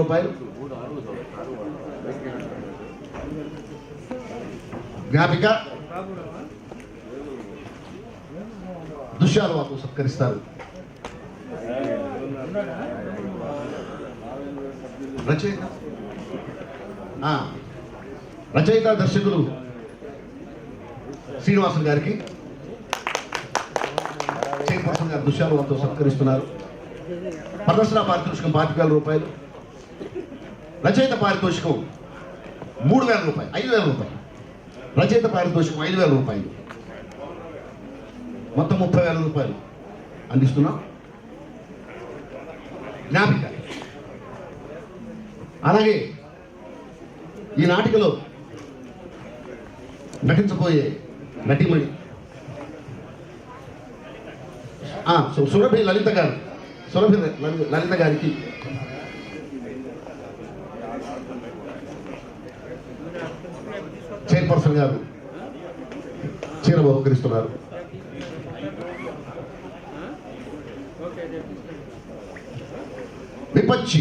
రూపాయలు. జ్ఞాపిక దుశ్శాలువాతో సత్కరిస్తారు. రచయిత దర్శకులు శ్రీనివాసన్ గారికి చైర్పర్సన్ గారు దుశ్శాలువాతో సత్కరిస్తున్నారు. ప్రదర్శన పారితోషికం 25,000 రూపాయలు. రచయిత పారితోషికం 3,000 రూపాయలు, 5,000 రూపాయలు. రచయిత పారితోషికం 5,000 రూపాయలు, మొత్తం 30,000 రూపాయలు అందిస్తున్నాం. జ్ఞాపిక అలాగే ఈ నాటికలో నటించబోయే నటిమణి సురభి లలిత గారు, సురభి లలిత గారికి చైర్పర్సన్ గారు చీర బహుకరిస్తున్నారు. విపచ్చి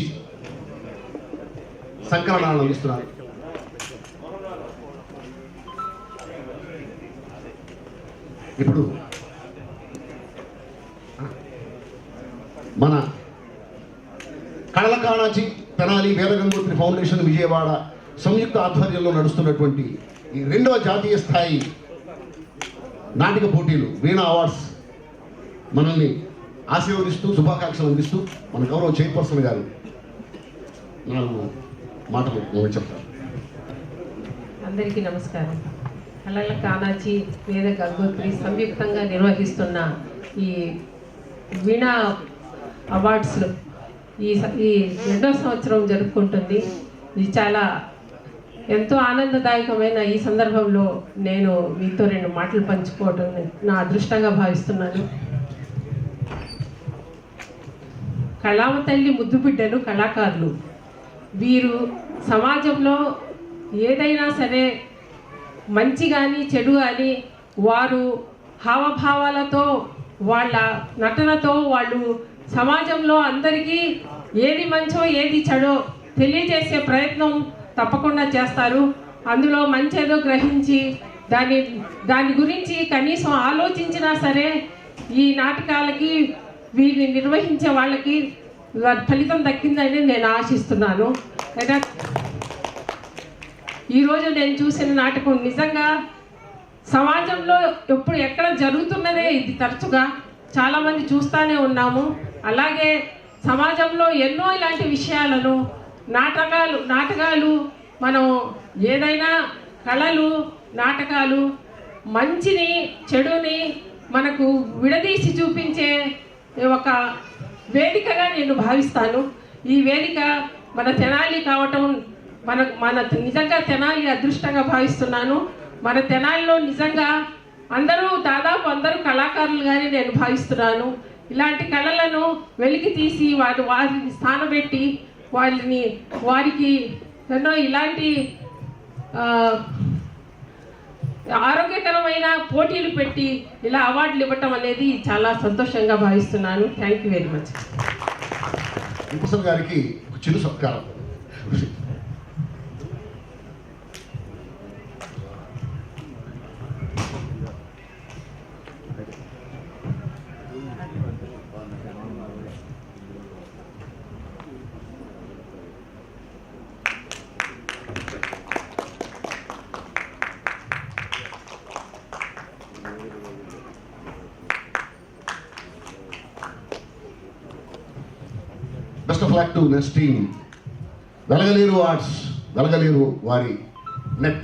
సంకలనాలను అందిస్తున్నారు. ఇప్పుడు మన కళల కాణాచి తెనాలి వేదగంగోత్రి ఫౌండేషన్ విజయవాడ సంయుక్త ఆధ్వర్యంలో నడుస్తున్నటువంటి ఈ 2వ జాతీయ స్థాయి నాటిక పోటీలు వీణా అవార్డ్స్ మనల్ని ఆశీర్వదిస్తూ శుభాకాంక్షలు అందిస్తూ మన గౌరవ చైర్పర్సన్ గారు 4 మాటలు చెప్తారు. అందరికీ నమస్కారం. కళల కాణాచి వేద గంగోత్రి సంయుక్తంగా నిర్వహిస్తున్న ఈ వీణా అవార్డ్స్లో ఈ 2వ సంవత్సరం జరుపుకుంటుంది. ఇది చాలా ఎంతో ఆనందదాయకమైన ఈ సందర్భంలో నేను మీతో 2 మాటలు పంచుకోవడం నా అదృష్టంగా భావిస్తున్నాను. కళామ తల్లి ముద్దు బిడ్డలు కళాకారులు. వీరు సమాజంలో ఏదైనా సరే మంచి కానీ చెడు కానీ వారు హావభావాలతో వాళ్ళ నటనతో వాళ్ళు సమాజంలో అందరికీ ఏది మంచో ఏది చెడో తెలియజేసే ప్రయత్నం తప్పకుండా చేస్తారు. అందులో మంచేదో గ్రహించి దాని గురించి కనీసం ఆలోచించినా సరే ఈ నాటకాలకి వీరిని నిర్వహించే వాళ్ళకి ఫలితం దక్కిందని నేను ఆశిస్తున్నాను. అయితే ఈరోజు నేను చూసిన నాటకం నిజంగా సమాజంలో ఎక్కడ జరుగుతున్నదే ఇది. తరచుగా చాలామంది చూస్తూనే ఉన్నాము. అలాగే సమాజంలో ఎన్నో ఇలాంటి విషయాలను నాటకాలు మనం ఏదైనా కళలు నాటకాలు మంచిని చెడుని మనకు విడదీసి చూపించే ఒక వేదికగా నేను భావిస్తాను. ఈ వేదిక మన తెనాలి కావటం మన నిజంగా తెనాలి అదృష్టంగా భావిస్తున్నాను. మన తెనాలిలో నిజంగా దాదాపు అందరూ కళాకారులుగానే నేను భావిస్తున్నాను. ఇలాంటి కళలను వెలికి తీసి వారిని స్థానబెట్టి వారికి ఎన్నో ఇలాంటి ఆరోగ్యకరమైన పోటీలు పెట్టి ఇలా అవార్డులు ఇవ్వటం అనేది చాలా సంతోషంగా భావిస్తున్నాను. Thank you very much. గారికి చిరు సత్కారం. Best of luck to next team. Velagaleru arts, Velagaleru వారి నెట్.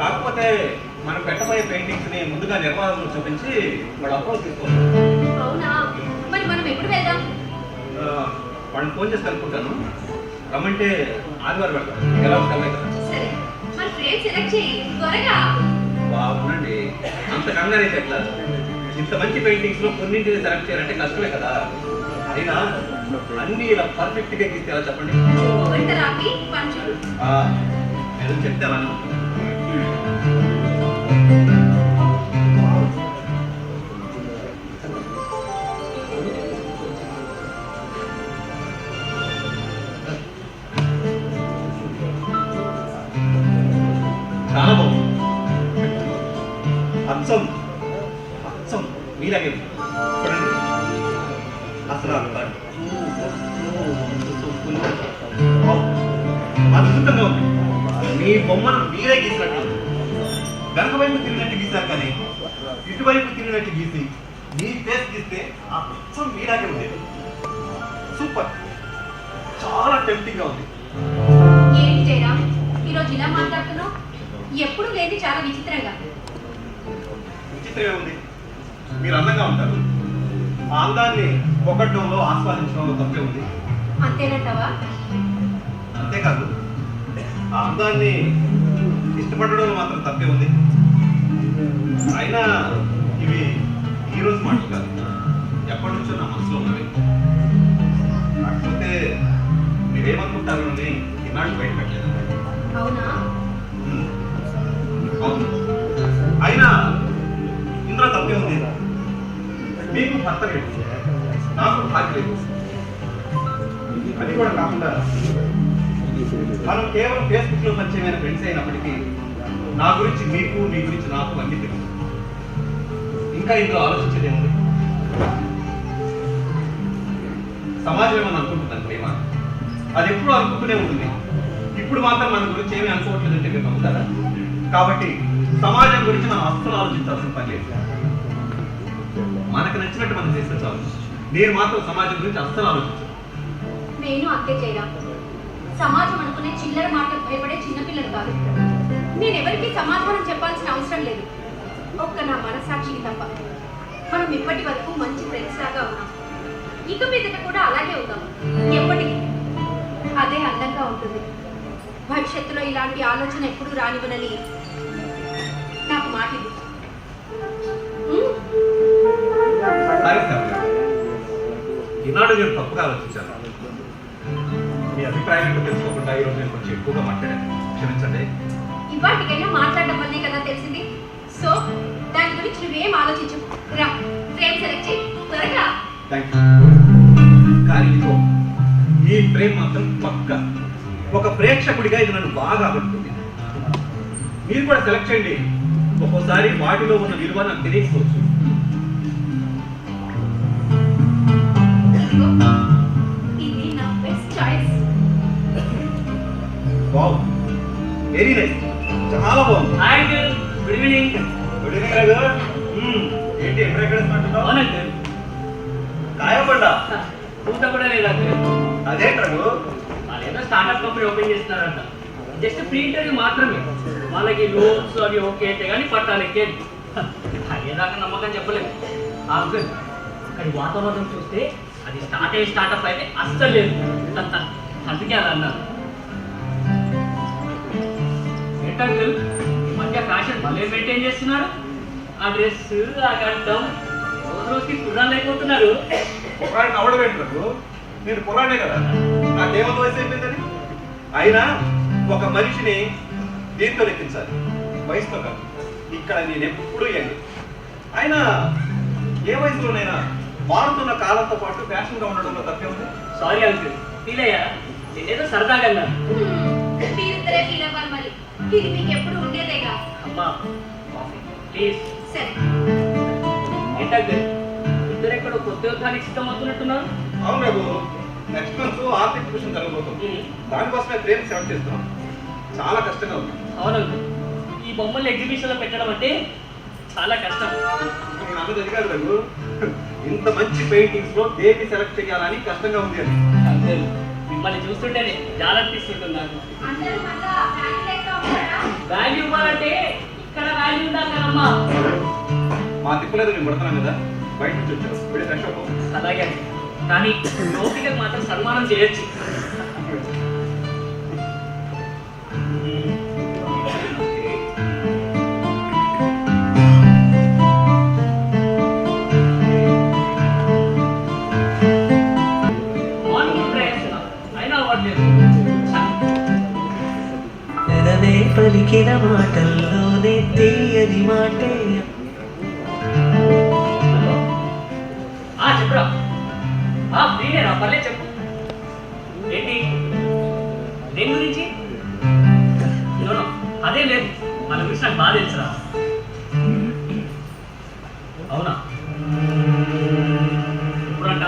కాకపోతే మనం పెట్టబోయే పెయింటింగ్స్ ని ముందుగా నిర్మాణాలు చూపించి వాళ్ళు అప్రోచ్ తీసుకోవాలి. వాళ్ళని ఫోన్ చేసి కనుక్కుంటాను. రమ్మంటే ఆదివారం పెడతాను. ఎలా ఉంటాయి కదా. బాగుండండి. అంత కంగారు అయితే ఎట్లా? ఇంత మంచి పెయింటింగ్స్ లో కొన్నింటిని సెలెక్ట్ చేయాలంటే కష్టమే కదా. అయినా అన్ని ఇలా పర్ఫెక్ట్ గా గీస్తే ఎలా చెప్పండి. చెప్తే చాలా బాగుంది. అచ్చం అచ్చం మీలాగే ఉంది. చూడండి అసలు అద్భుతంగా ఉంది. మీ బొమ్మను మీరే గీసినట్టు వెనక వైపు తిరిగినట్టు గీశారు, కానీ ఇటువైపు తిరిగినట్టు గీసి మీ ఫేస్ గీస్తే అచ్చం మీలాగే ఉంది. సూపర్, చాలా టెంప్టింగ్ గా ఉంది. ఏంటి జయరామ్ ఈరోజు ఇలా మాట్లాడుతున్నావు? ఎప్పుడు లేని చాలా విచిత్రంగా. విచిత్రమే ఉంది. మీరు అందంగా ఉంటారు. ఆ అందాన్ని పొగడ్డంలో ఆస్వాదించడంలో తప్పే ఉంది. అంతేనంటావా? అంతేకాదు, ఆ అందాన్ని ఇష్టపడడంలో మాత్రం తప్పే ఉంది. అయినా ఇవి ఈ రోజు మాటలు కాదు, ఎప్పటి నుంచో నా మనసులో ఉన్నవి. కాకపోతే మీరేమనుకుంటారు అని ఈనాడు బయట పెట్టలేదు. అవునా? అవును. అయినా ఇందులో తప్పే ఉంది. మీకు భర్త లేదు, నాకు భార్య లేదు. అది కూడా కాకుండా మనం కేవలం ఫేస్బుక్ లో పరిచయమైన ఫ్రెండ్స్ అయినప్పటికీ నా గురించి మీకు, మీ గురించి నాకు అన్ని తెలుసు. ఇంకా ఇందులో ఆలోచించేది ఉంది. సమాజం ఏమని అనుకుంటున్నాను ప్రేమ, అది ఎప్పుడు అనుకుంటూనే ఉంటుంది. ఇప్పుడు మాత్రం మన గురించి ఏమీ అనుకోవట్లేదంటే మీరు నమ్ముతారా? కాబట్టి సమాజం గురించి మనం అస్సలు ఆలోచించాల్సిన పని లేదు. మనకు నచ్చినట్టు మనం చేస్తే చాలు. మీరు మాత్రం సమాజం గురించి అస్సలు ఆలోచించారు. నేను అంతే జయరామ్. సమాజం అనుకునే చిల్లర మాటలకు భయపడే చిన్నపిల్లలు కాదు. నేను ఎవరికి సమాధానం చెప్పాల్సిన అవసరం లేదు, ఒక్క నా మనసాక్షికి తప్ప. మనం ఇప్పటి వరకు మంచి ఫ్రెండ్స్ లాగా ఉన్నాం. ఇక మీదట కూడా అలాగే ఉందాం. ఎప్పటికీ అదే అందంగా ఉంటుంది. భవిష్యత్తులో ఇలాంటి ఆలోచన ఎప్పుడు రానివ్వనని నాకు మాట ఇవ్వు. సరే సార్, ఈనాడు నేను తప్పుగా ఆలోచించాను. మీ అభిప్రాయం ఏంటో తెలుసుకోకుండా ఈరోజు నేను కొంచెం ఎక్కువగా మాట్లాడాను, క్షమించండి. ఇవాటికైనా మాట్లాడడం వల్లే కదా తెలిసింది. సో దాని గురించి నువ్వేం ఆలోచించు. రా, ఫ్రేమ్ సెలెక్ట్ చేయి త్వరగా. Thank you. కానీ ఇదిగో, ఈ ఫ్రేమ్ మాత్రం పక్కా ఒక ప్రేక్షకుడిగా ఇది నన్ను బాగా ఆకట్టుకుంది. మీరు కూడా సెలెక్ట్ చేయండి. ఒక్కోసారి వాటిలో ఉన్న విలువ నాకు తెలియకపోవచ్చు. ఇది నా best choice. Wow, very nice, చాలా బాగుంది. Hi uncle, good evening. Good evening Raghu. ఏంటి ఎక్కడ అవునండి, కాయపడ్డ పూత కూడా లేదు అంకుల్. అదేంటి రఘు? వాళ్ళు ఏదో స్టార్ట్అప్ కంపెనీ ఓపెన్ చేస్తున్నారంట. జస్ట్ ఫ్రీ ఇంటర్వ్యూ మాత్రమే. వాళ్ళకి లోన్స్ అవి ఓకే అయితే కానీ పట్టాలి ఎక్కేది. అయ్యేదాకా నమ్మకం చెప్పలేదు. అంకుల్, అక్కడి వాతావరణం చూస్తే అది స్టార్ట్అప్ అయితే అస్సలు లేదు. అందుకే అలా అన్నారు. ఏంటంకుల్, ఈ మధ్య ఫ్యాషన్ భలే మెయింటైన్ చేస్తున్నారు. ఆ డ్రెస్, ఆ గడ్డం, రోజుకి కుర్రాలు అయిపోతున్నారు. పొలాన్ని అవడం ఏంటి రఘు? నేను పొలానే కదా, నాకేమంత వయసు అయిపోయిందని. అయినా ఒక మనిషిని దీంతో లెక్కించాలి, వయసుతో కాదు. ఇక్కడ నేను ఎప్పుడు యంగ్. అయినా ఏ వయసులోనైనా మారుతున్న కాలంతో పాటు ఫ్యాషన్గా ఉండడంలో తప్పే ఉంది. సారీ అంకుల్, ఫీల్ అయ్యా. నేనేదో సరదాగా అన్నాను. మీరిద్దరే ఫీల్ అవ్వాలి మరి. ఇది మీకు ఎప్పుడు ఉండేదేగా. అమ్మా ప్లీజ్. సరే, ఏంటంకుల్, ఇద్దరు ఎక్కడో కొత్త యుద్ధానికి సిద్ధమవుతున్నట్టున్నారు. అవును Raghu, next month art exhibition జరగబోతుంది. దానికోసమే ఫ్రేమ్ సెలెక్ట్ చేస్తున్నాం. చాలా కష్టంగా ఉంది. అవునండి, ఈ బొమ్మల్ని ఎగ్జిబిషన్లో పెట్టడం అంటే చాలా కష్టం. నేను అన్నది అది కాదు రఘు, ఇంత మంచి పెయింటింగ్స్ లో దేన్ని సెలెక్ట్ చేయాలని కష్టంగా ఉంది అని. అంకుల్, మిమ్మల్ని చూస్తుంటేనే జాలనిపిస్తుంటుంది నాకు. అందరూ మళ్ళా ఫ్యామిలీగా ఉంటారా? వాల్యూ ఇవ్వాలంటే ఇక్కడ వాల్యూ ఉండాలి కదమ్మా. మా తిప్పలేదు, నేను పడుతున్నాను కదా, బయట నుంచి వచ్చాను. వెళ్ళి ఫ్రెష్ అవ్వం. అలాగే అండి, కానీ ఓపికకు మాత్రం సన్మానం చేయొచ్చు. మార్నింగ్ ప్రయత్న అయినా అవ్వట్లేదు. పలికిన మాటల్లోనే తీయని మాట చెప్పురా. ఫ్రీనేరా, పర్లేదు చెప్పు. ఏంటి దేని గురించి? అదే లేదు, మన గురించి నాకు బాగా తెలుసురా. అవునా? ఎప్పుడంట?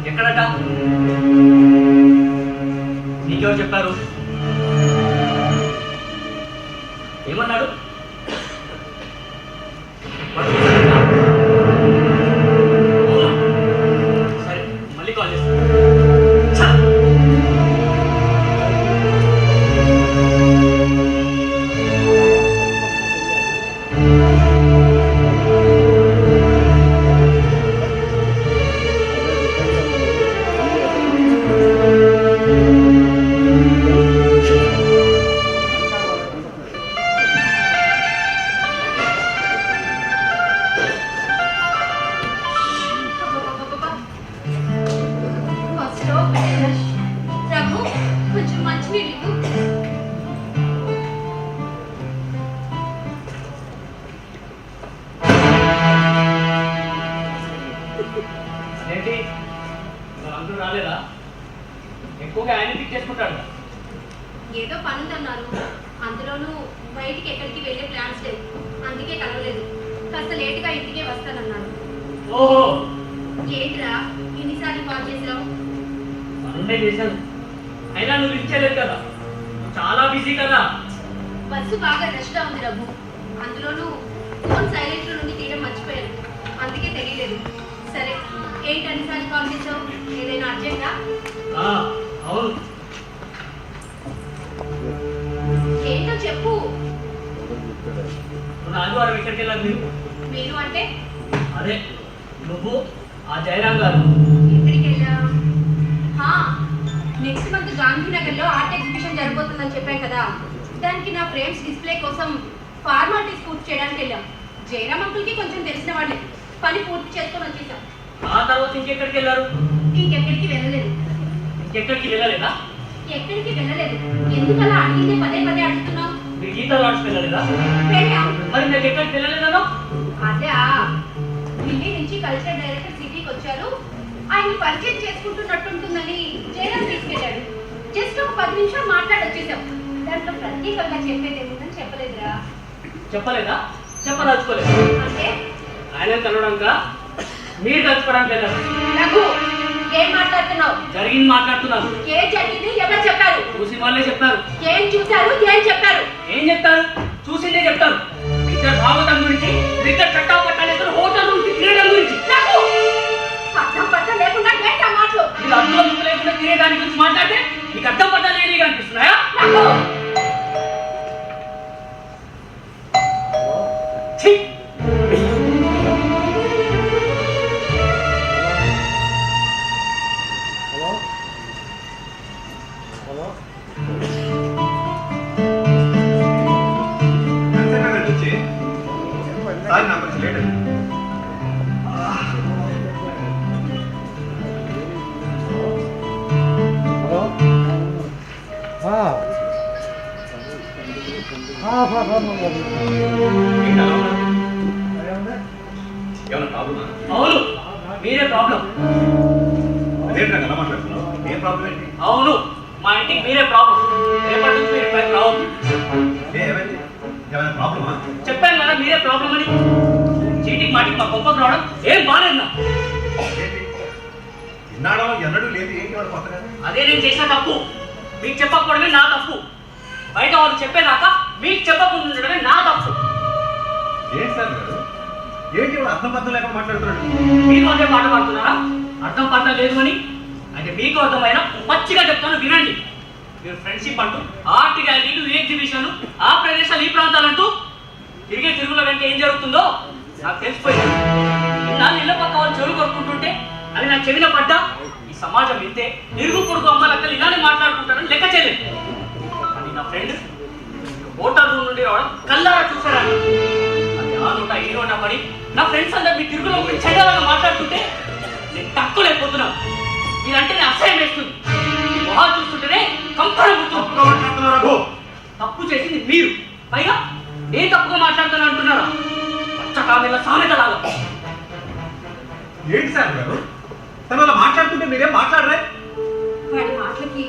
ఎక్కడట? నీకెవరు చెప్పారు? ఏమన్నాడు? సరే, మళ్ళీ కాల్ చేస్తాను. రఘు, కొంచెం మంచినీళ్ళు ఇవ్వు. ఏంటి అందరూ రాలేదా? ఎక్కువగా ఆయన పిక్ చేసుకుంటాడు. ఏదో పనుందన్నారు, అందులోనూ బయటికి ఎక్కడికి వెళ్ళే ప్లాన్స్ లేవు, అందుకే కలవలేదు. కాస్త లేటుగా ఇంటికే వస్తానన్నాను. ఓహో, ఏంట్రా ఎన్నిసార్లు కాల్ చేసావు? పనుండే చేశాను, అయినా నువ్వు లిఫ్ట్ చేయలేదు కదా, నువ్వు చాలా బిజీ కదా. బస్సు బాగా రష్గా ఉంది రఘు, అందులోనూ ఫోన్ సైలెంట్ లో నుండి తీయడం మర్చిపోయాను, అందుకే తెలియలేదు. సరే, ఏంటి అన్నిసార్లు కాల్ చేసావు? ఏదైనా అర్జెంటా? అవును. ఏంటో చెప్పు. ఆదివారం ఎక్కడికి వెళ్ళాలి మీరు? మీరు అంటే? అదే నువ్వు, ఆ జయరాం గారు. ఎక్కడికి వెళ్ళా? నెక్స్ట్ మంత్ గాంధీనగర్ లో ఆర్ట్ ఎగ్జిబిషన్ జరగబోతుందని చెప్పాను కదా, దానికి నా ఫ్రేమ్స్ డిస్ప్లే కోసం ఫార్మాలిటీస్ పూర్తి చేయడానికి వెళ్ళాం. జయరామ్ అంకుల్కి కొంచెం తెలిసిన వాళ్ళే, పని పూర్తి చేసుకొని వచ్చేసాం. ఆ తర్వాత ఇంకెక్కడికి వెళ్ళారు? ఇంకెక్కడికి వెళ్ళలేదు. ఇంకెక్కడికి వెళ్ళలేదా? ఎక్కడికి వెళ్ళలేదు. ఎందుకలా అడిగితే పదే పదే అడుగుతున్నావు? మీరు గీతా లాడ్జ్కి వెళ్ళలేదా? వెళ్ళాం. మరి నాకు ఎక్కడికి వెళ్ళలేదా? అదే ఢిల్లీ నుంచి కల్చరల్ డైరెక్టర్ సిటీకి వచ్చారు, ఆయన పరిచయం చేసుకుంటున్నట్టుంటుందని జయరామ్ తీసుకెళ్ళాడు. జస్ట్ ఒక 10 నిమిషాలు మాట్లాడి వచ్చేసాం. దాంట్లో ప్రత్యేకంగా చెప్పేది ఏముందని చెప్పలేదురా. చెప్పలేదా? చెప్పదలుచుకోలేదు. అంటే ఆయన కలవడంగా మీరు తలుచుకోవడానికి వెళ్ళారు. రఘు, ఏం మాట్లాడుతున్నావు? జరిగింది మాట్లాడుతున్నాను. ఏం జరిగింది? ఎవరు చెప్పారు? చూసిన వాళ్ళే చెప్పారు. ఏం చూశారు? ఏం చెప్పారు? ఏం చెప్తారు? చూసిందే చెప్తారు. ఇద్దరు భాగవతం గురించి, ఇద్దరు చట్టాపట్టాలు, హోటల్ గురించి, క్రీడల గురించి. రఘు, అర్థం పట్ట లేకుండా ఏంటా మాటలు? మీరు అర్థం ముక్కు లేకుండా తినేదాని గురించి మాట్లాడితే మీకు అర్థం పట్టాలి ఏమి అనిపిస్తున్నాయా? రఘు, ఛీ! సారీ, నాకు కొంచెం లేట్ అయింది. ఏంటి అలా ఉన్నారు? ఏమన్నా ప్రాబ్లమా? అవును, మీరే ప్రాబ్లం. అదేంటి నాకు అలా మాట్లాడుతున్నావు? ఏం ప్రాబ్లం ఏంటి? అవును, మా ఇంటికి మీరే ప్రాబ్లం. రేపటి నుంచి మీరు పైకి రావద్దు. ఏమైంది? ఏమైనా ప్రాబ్లమా? చెప్పాను కదా మీరే ప్రాబ్లం అని. చీటికి మాటికి మా గొప్పకు రావడం ఏం బాగాలేదు నా. ఏంటి ఇన్నాడో ఎన్నడూ లేదు, ఏంటి వాడు కొత్తగా? అదే నేను చేసిన తప్పు. మీకు చెప్పకపోవడమే నా తప్పు. బయట వాళ్ళు చెప్పేదాకా మీకు చెప్పకుండా ఉండడమే నా తప్పు. ఏంటి సార్ గారు, ఏంటి వాడు అర్థం పర్థం లేకుండా మాట్లాడుతున్నాడు? మీరు అదే మాట పడుతున్నారా? అర్థం పడడం లేదు అని. అంటే మీకు అర్థమైన పచ్చిగా చెప్తాను వినండి. మీరు ఫ్రెండ్షిప్ అంటూ, ఆర్ట్ గ్యాలరీలు, ఎగ్జిబిషన్, ఆ ప్రదేశాలు, ఈ ప్రాంతాలంటూ తిరిగే తిరుగుల వెంట ఏం జరుగుతుందో నాకు తెలిసిపోయింది. ఇన్నాళ్ళు ఇళ్ళ పక్క వాళ్ళు చెవులు కొరుకుంటుంటే అది నాకు చెవిన పడ్డా. ఈ సమాజం ఇంతే, ఇరుగు పొరుగు అమ్మలక్కలు ఇలానే మాట్లాడుకుంటారని లెక్క చేయలేదు. కానీ నా ఫ్రెండ్ హోటల్ రూమ్ నుండి రావడం కల్లారా చూసారా? అది ఆ నోట ఈ నోట పడి నా ఫ్రెండ్స్ అందరు మీ తిరుగుల గురించి చెడ్డగా మాట్లాడుతుంటే నేను తక్కువ లేకపోతున్నాను. మీరంటే నేను అసహ్యం వేస్తుంది. మొహాలు చూస్తుంటేనే కంపర మాట్లాడుతున్నారు. తప్పు చేసింది మీరు, పైగా నేను తప్పుగా మాట్లాడుతాను అంటున్నారా? పచ్చకామెల సామెత లాగా. ఏంటి సార్ గారు తను అలా మాట్లాడుతుంటే మీరేం మాట్లాడరే? వాడి మాటలకి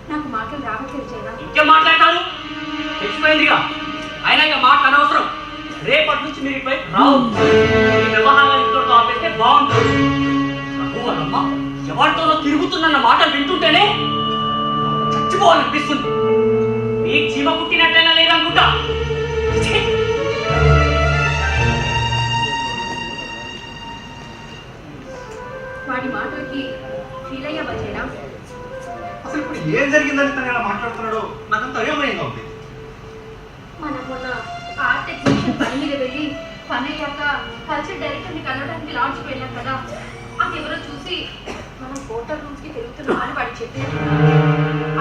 నాకు మాటలు రావట్లేదు జైనా. ఇంకేం మాట్లాడతారు? తెచ్చిపోయిందిగా. అయినా ఇక మాట అనవసరం. రేపటి నుంచి మీరు ఇటువై రావు. ఈ వ్యవహారాలు ఇంతటితో ఆపేస్తే బాగుంటుంది. వాళ్ళమ్మ ఎవరితోనో తిరుగుతున్న మాటలు వింటుంటేనే చచ్చిపోవాలనిపిస్తుంది. మీకు చీమ పుట్టినట్టయినా లేదనుకుంటా. వాడి మాటలకి ఫీల్ అయ్యావా జైనా? అసలు ఇప్పుడు ఏం జరిగిందని తను ఎలా మాట్లాడుతున్నాడో నాకంత అయోమయంగా ఉంది. మనం మొన్న ఆర్ట్ ఎగ్జిబిషన్ పని మీద వెళ్ళి పని అయ్యాక కల్చర్ డైరెక్టర్ని కలవడానికి లాడ్జ్కి వెళ్ళాం కదా. అది ఎవరో చూసి మనం హోటల్ రూమ్స్ కి తిరుగుతున్నాం అని వాడు చెప్పారు.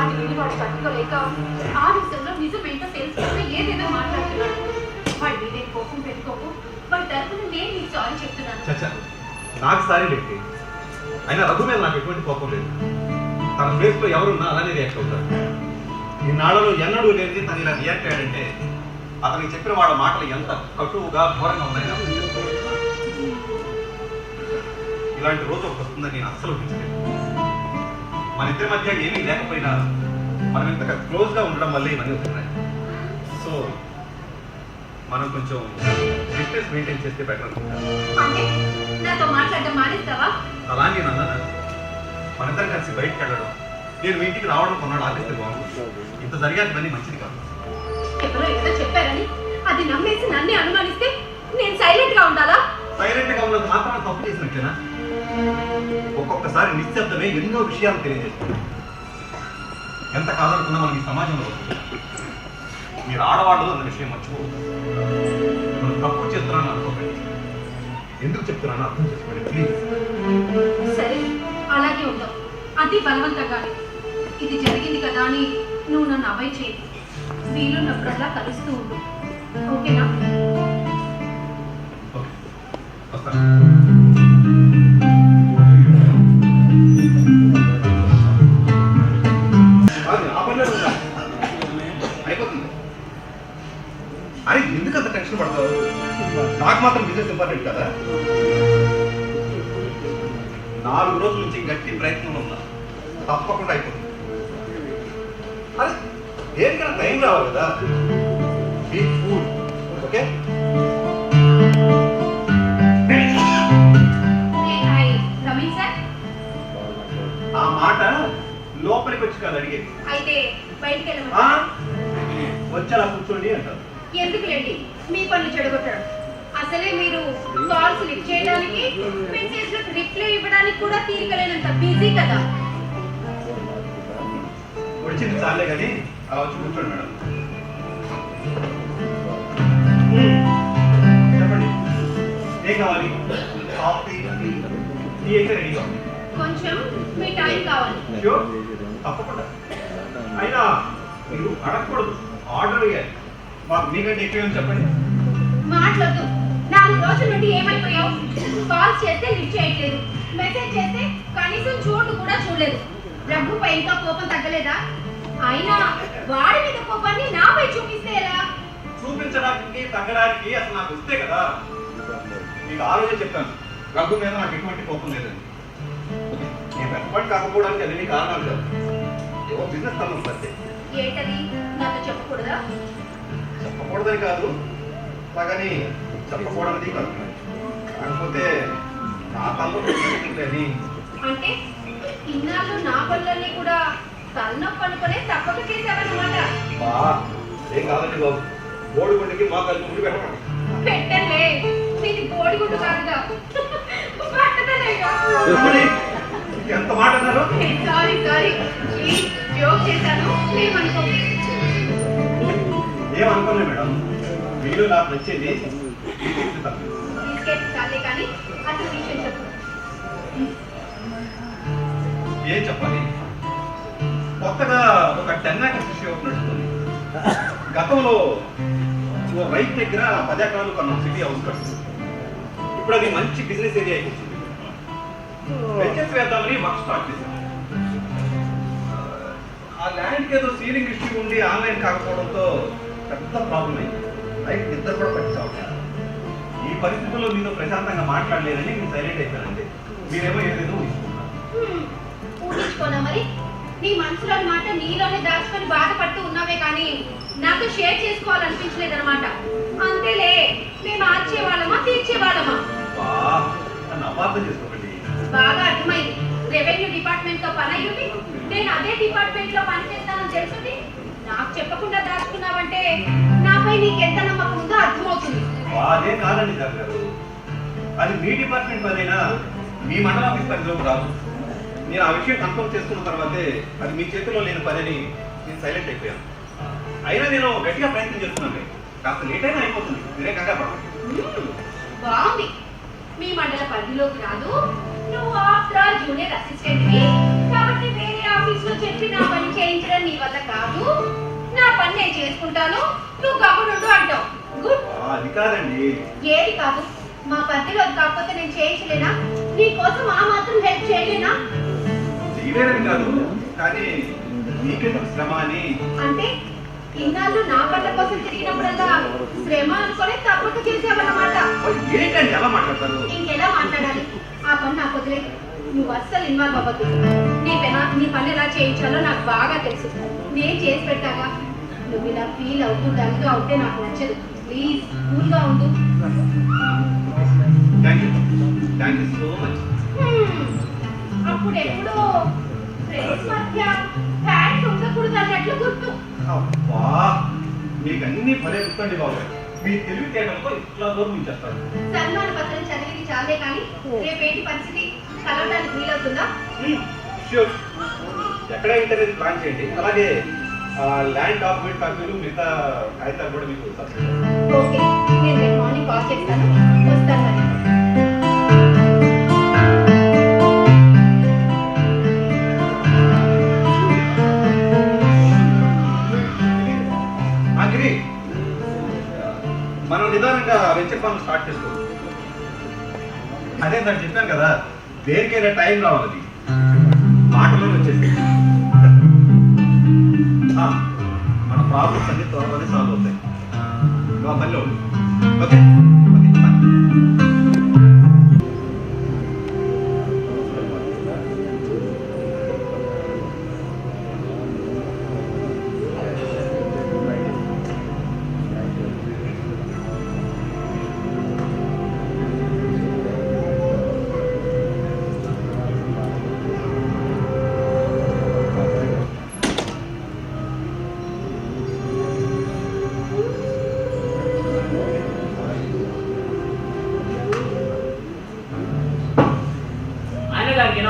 అది విని వాడు తట్టుకోలేక ఆ విషయంలో నిజం ఏంటో తెలుసుకుంటే ఏదేదో మాట్లాడుతున్నాడు. వాడి మీదే కోపం పెట్టుకోకు. వాడి తరఫున నేను నీకు సారీ చెప్తున్నాను. చచ్చా నాకు సారీ పెట్టి అయినా రఘు మీద నాకు ఎటువంటి కోపం లేదు. తన ఫేస్ లో ఎవరున్నా అలానే రియాక్ట్ అవుతారు. ఈ నాళ్ళలో ఎన్నడూ లేనిది తను ఇలా రియాక్ట్ అయ్యాడంటే అతనికి చెప్పిన వాళ్ళ మాటలు ఎంత కటువుగా ఘోరంగా ఉన్నాయో ఇలాంటి రోజు ఒకటి వస్తుందని నేను అస్సలు ఊహించలేదు. మన ఇద్దరి మధ్య ఏమీ లేకపోయినా మనం ఇంతగా క్లోజ్ గా ఉండడం వల్ల ఇవన్నీ వస్తున్నాయి. సో మనం కొంచెం డిస్టెన్స్ మెయింటైన్ చేస్తే బెటర్ అనుకుంటాను. అంటే నాతో మాట్లాడడం మానేస్తావా? అలా నేను అన్నాను. మనిద్దరం కలిసి బయటకు వెళ్ళడం, నేను మీ ఇంటికి రావడం కొన్నాడు ఆపిస్తే బాగుంటుంది. ఇంత జరిగాక ఇవన్నీ మంచిది కాదు. ఎవరో ఏదో చెప్పారని అది నమ్మేసి నన్నే అనుమానిస్తే నేను సైలెంట్ గా ఉండాలా? సైలెంట్ గా ఉన్నది మాత్రం తప్పు చేసినట్లేనా? ఒక్కొక్కసారి నిశ్శబ్దమే ఎన్నో విషయాలు తెలియజేస్తుంది. ఎంత కాదనుకున్నా మనం ఈ సమాజంలో మీరు ఆడవాళ్ళు అన్న విషయం మర్చిపోవద్దు. మనం తప్పు చేస్తున్నాను అనుకోకండి. ఎందుకు చెప్తున్నానో అర్థం చేసుకోండి ప్లీజ్. సరే అలాగే ఉందాం. అది బలవంతంగానే. ఇది జరిగింది కదా అని నువ్వు నన్ను అవాయిడ్ చేయదు. వీలున్నప్పుడల్లా కలుస్తూ ఉండు. ఓకేనా? ఓకే వస్తాను. అయిపోతుంది. అరే ఎందుకు అంత టెన్షన్ పడతావు? నాకు మాత్రం బిజినెస్ ఇంపార్టెంట్ కదా. 4 రోజుల నుంచి గట్టి ప్రయత్నంలో ఉన్నా. తప్పకుండా అయిపోతుంది. అరే దేనికైనా టైం రావాలి కదా. Be cool. Okay Ramesh sir, ఆ మాట లోపలికి వచ్చి కాదు అడిగేది. అయితే బయటికి వెళ్ళమని వచ్చేలా కూర్చోండి అంటారు. ఎందుకులేండి మీ పనులు చెడగొట్టడం. అసలే మీరు కాల్స్ లిఫ్ట్ చేయడానికి, మెసేజ్లకు రిప్లై ఇవ్వడానికి కూడా తీరికలేనంత బిజీ కదా. వచ్చింది చాలే కానీ అలా వచ్చి కూర్చోండి మేడం. చెప్పండి ఏం కావాలి? కాఫీ, టీ అయితే రెడీగా ఉంది. కొంచెం మీ టైం కావాలి. ష్యూర్ తప్పకుండా. అయినా మీరు అడగకూడదు, ఆర్డర్ చేయాలి. మాకు మీకంటే ఎక్కువ చెప్పండి. మాట్లాడదు. 4 రోజుల నుండి ఏమైపోయావు? కాల్ చేస్తే లిఫ్ట్ చేయట్లేదు, మెసేజ్ చేస్తే కనీసం చూడు కూడా చూడలేదు. రఘుపై ఇంకా కోపం తగ్గలేదా? అయినా వాడి మీద కోపాన్ని నాపై చూపిస్తే ఎలా? చూపించడానికి తగ్గడానికి అసలు నాకు వస్తే కదా. మీకు ఆ రోజే చెప్పాను రఘు మీద నాకు ఎటువంటి కోపం లేదని. నేను రెస్పాండ్ కాకపోవడానికి అన్ని కారణాలు కాదు, ఏవో బిజినెస్ సమస్య అంతే. ఏంటది? నాతో చెప్పకూడదా? చెప్పకూడదని కాదు, కానీ చెప్పకూడదని కాదు. కాకపోతే నా తల్లి అంటే ఇన్నాళ్ళు నా పనులన్నీ కూడా తలనొప్పి అనుకునే తప్పక చేశావన్నమాట. ఏం కాదండి బాబు, బోడిగుండికి మా కలిసి ముడి పెట్టండి. పెట్టండి. నీది బోడిగుండు కాదుగా, పట్టదలేగా. ఎంత మాట అన్నారు? సారీ సారీ, జోక్ చేశాను, ఏమనుకో. ఏమనుకోలే మేడం, మీరు నాకు వచ్చేది బిస్కెట్ చాలే కానీ అసలు విషయం చెప్పు. ఏం చెప్పాలి? కొత్తగా ఒక 10 acres కృషి నడుస్తుంది. గతంలో ఓ రైతు దగ్గర 10 ఎకరాలు కొన్నాం సిటీ హౌస్ కట్టు. ఇప్పుడు అది మంచి బిజినెస్ ఏరియా అయిపోతుంది. వెంచర్స్ వేద్దామని వర్క్ స్టార్ట్ చేశాం. ఆ ల్యాండ్కి ఏదో సీలింగ్ ఇష్యూ ఉండి ఆన్లైన్ కాకపోవడంతో పెద్ద ప్రాబ్లం అయింది. రైతు ఇద్దరు కూడా పట్టించాలి. ఈ ఈ పరిస్థితుల్లో మీతో ప్రశాంతంగా మాట్లాడలేదని నేను సైలెంట్ అయిపోయానండి. మీరేమో ఏదేదో ఊహించుకున్నారు. ఊహించుకోనా మరి? నీ మనసులోని మాట నీలోనే దాచుకొని బాధపడుతూ ఉన్నావే కానీ నాతో షేర్ చేసుకోవాలనిపించలేదన్నమాట. అంతేలే, మేము ఆర్చేవాళ్ళమా తీర్చేవాళ్ళమా? నన్ను అపార్థం చేసుకోకండి. బాగా అర్థమైంది. రెవెన్యూ డిపార్ట్మెంట్ తో పని అయ్యింది, నేను అదే డిపార్ట్మెంట్ లో పనిచేస్తానని తెలుసుంది నాకు చెప్పకుండా దాచుకున్నావంటే నాపై నీకెంత నమ్మకం ఉందో అర్థమవుతుంది. అదే కాదండి సార్ గారు, అది మీ డిపార్ట్మెంట్ పనైనా మీ మండల ఆఫీస్ పరిధిలోకి రాదు. నేను ఆ విషయం కన్ఫర్మ్ చేసుకున్న తర్వాతే అది మీ చేతిలో లేని పని అని నేను సైలెంట్ అయిపోయాను. అయినా నేను గట్టిగా ప్రయత్నం చేస్తున్నాను. కాస్త లేట్ అయినా అయిపోతుంది, మీరే కంగారు పడకండి. బాగుంది. మీ మండల పరిధిలోకి రాదు, నువ్వు ఆఫ్టర్ ఆల్ జూనియర్ అసిస్టెంట్ కాబట్టి వేరే ఆఫీస్ లో చెప్పి నా పని చేయించడం నీ వల్ల కాదు. నా పని నేను చేసుకుంటాను, నువ్వు గమ్మునుండు అంటావు. గుడ్. అది కాదండి. ఏది కాదు? మా పరిధిలో అది కాకపోతే నేను చేయించలేనా? నీ కోసం ఆ మాత్రం హెల్ప్ చేయలేనా? చేయలేదని కాదు, కానీ నీకెందుకు శ్రమ అని. అంటే ఇన్నాళ్ళు నా పనుల కోసం తిరిగినప్పుడల్లా శ్రమ అనుకొని తప్పక చేసావన్నమాట. ఏంటండి ఎలా మాట్లాడతారు? ఇంకెలా మాట్లాడాలి? ఆ పని నాకు వదిలే. నువ్వు అస్సలు ఇన్వాల్వ్ అవ్వద్దు. నీ పని ఎలా చేయించాలో నాకు బాగా తెలుసు. నేను చేసి పెట్టాగా. నువ్వు ఇలా ఫీల్ అవుతూ డల్గా ఉంటే నాకు నచ్చదు. ప్లీజ్ కూల్గా ఉండు. Thank you so much. అప్పుడు ఎప్పుడో ఫ్రెండ్స్ మధ్య హ్యాండ్స్ ఉండకూడదు అన్నట్లు గుర్తు. అబ్బా, మీకు అన్ని పదే గుర్తండి బాబు. మీ తెలివితేటలతో ఇట్లా గౌరవించేస్తారు. సన్మాన పత్రం చదివింది చాలే కానీ రేపేంటి పరిస్థితి? కలవడానికి వీలవుతుందా? ష్యూర్. ఎక్కడ ఇంటర్వ్యూ ప్లాన్ చేయండి. అలాగే ల్యాండ్ డాక్యుమెంట్ కాపీలు మిగతా కాగితాలు కూడా మీకు ఓకే, నేను రేపు మార్నింగ్ కాల్ చేస్తాను. వస్తాను మరి. మనం నిదానంగా వెంచర్ పనులు స్టార్ట్ చేసుకోవచ్చు. అదే సార్ చెప్పాను కదా, దేనికైనా టైం రావాలి. మాటలో వచ్చేసి మన ప్రాబ్లమ్స్ అన్ని త్వరలోనే సాల్వ్ అవుతాయి. నువ్వు పనిలో ఉండు. ఓకే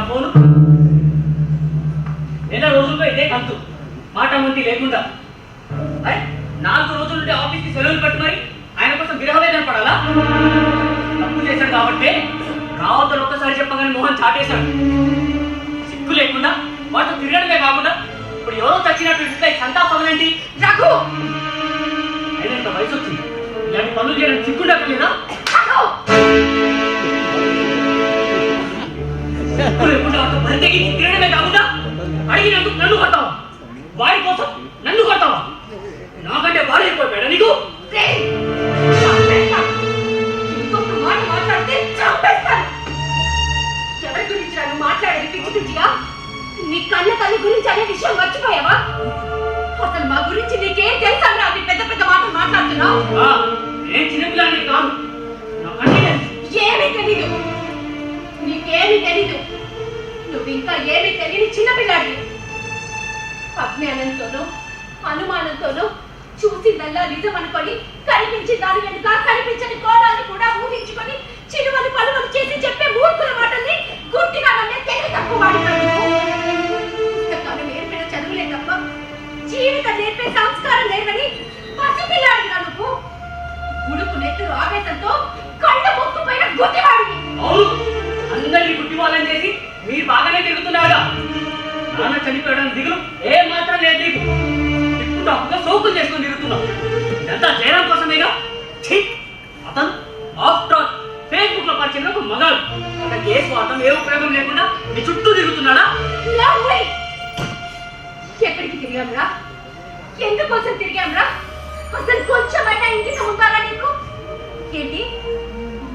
ఫోను నెల రోజుల్లో ఇదే కంతు, మాట ముందు లేకుండా. 4 రోజుల నుండి ఆఫీస్కి సెలవులు పెట్టుకొని ఆయన కోసం విరహవేదన పడాలా? తప్పు చేశాడు కాబట్టి రావద్దని ఒక్కసారి చెప్పగానే మోహన్ చాటేశాడు. సిగ్గు లేకుండా వాటితో తిరగడమే కాకుండా ఇప్పుడు ఎవరో చచ్చినట్టు సంతాపం ఏంటి? రఘు అయినంత వయసు వచ్చింది, ఇలాంటి పనులు చేయడం సిగ్గుండలేదా? తిరగడమే కాకుండా అడిగినందుకు నన్ను కొడతావా? వాడి కోసం నన్ను కొడతావా? నాకంటే వాడు అయిపోయాడా నీకు? ఇంకొక మాట మాట్లాడితే చంపేస్తాను. ఎవరి గురించి నన్ను మాట్లాడేది పిచ్చి పిచ్చిగా? నీ కన్న తల్లి గురించి అనే విషయం మర్చిపోయావా? అసలు మా గురించి నీకేం తెలుసా? అది పెద్ద పెద్ద మాటలు మాట్లాడుతున్నావు. నేను చిన్నపిల్లని కాదు, ఏమీ తెలీదు, నీకేమీ తెలీదు. నువ్వు ఇంకా ఏమీ తెలియని చిన్నపిల్లాడి. అజ్ఞానంతోనో అనుమానంతోనో చూసిందల్లా నిజం అనుకొని కనిపించిన దాని వెనుక కనిపించని కోణాన్ని కూడా ఊహించుకొని చిరువలు పలువలు చేసి చెప్పే మూర్ఖుల మాటల్ని గుర్తిగా నన్నే తెలివి తక్కువ వాడినాను. పుస్తకాలు నేర్పిన చదువులే తప్ప జీవితం నేర్పే సంస్కారం లేదని పసిపిల్లాడిగా నువ్వు. ఉడుకు నెత్తురు ఆవేశంతో కళ్ళ మొక్కుపోయిన గుడ్డివాడిని. అందరినీ గుడ్డివాళ్ళని చేసి మీరు బాగానే తిరుగుతున్నారా? నాన్న చనిపోయడం దిగులు ఏ మాత్రం లేదు నీకు. ఇప్పుడు అప్పుగా సోకులు చేసుకుని తిరుగుతున్నావు. ఇదంతా జయరాం కోసమేగా? అతను ఆఫ్టర్ ఆల్ ఫేస్బుక్ లో పరిచయం ఒక మగాడు. అతనికి ఏ స్వార్థం ఏ ఉపయోగం లేకుండా నీ చుట్టూ తిరుగుతున్నాడా? ఎక్కడికి తిరిగాంరా? ఎందుకోసం తిరిగాంరా? అసలు కొంచెమైనా ఇంటికి ఉంటారా నీకు? ఏంటి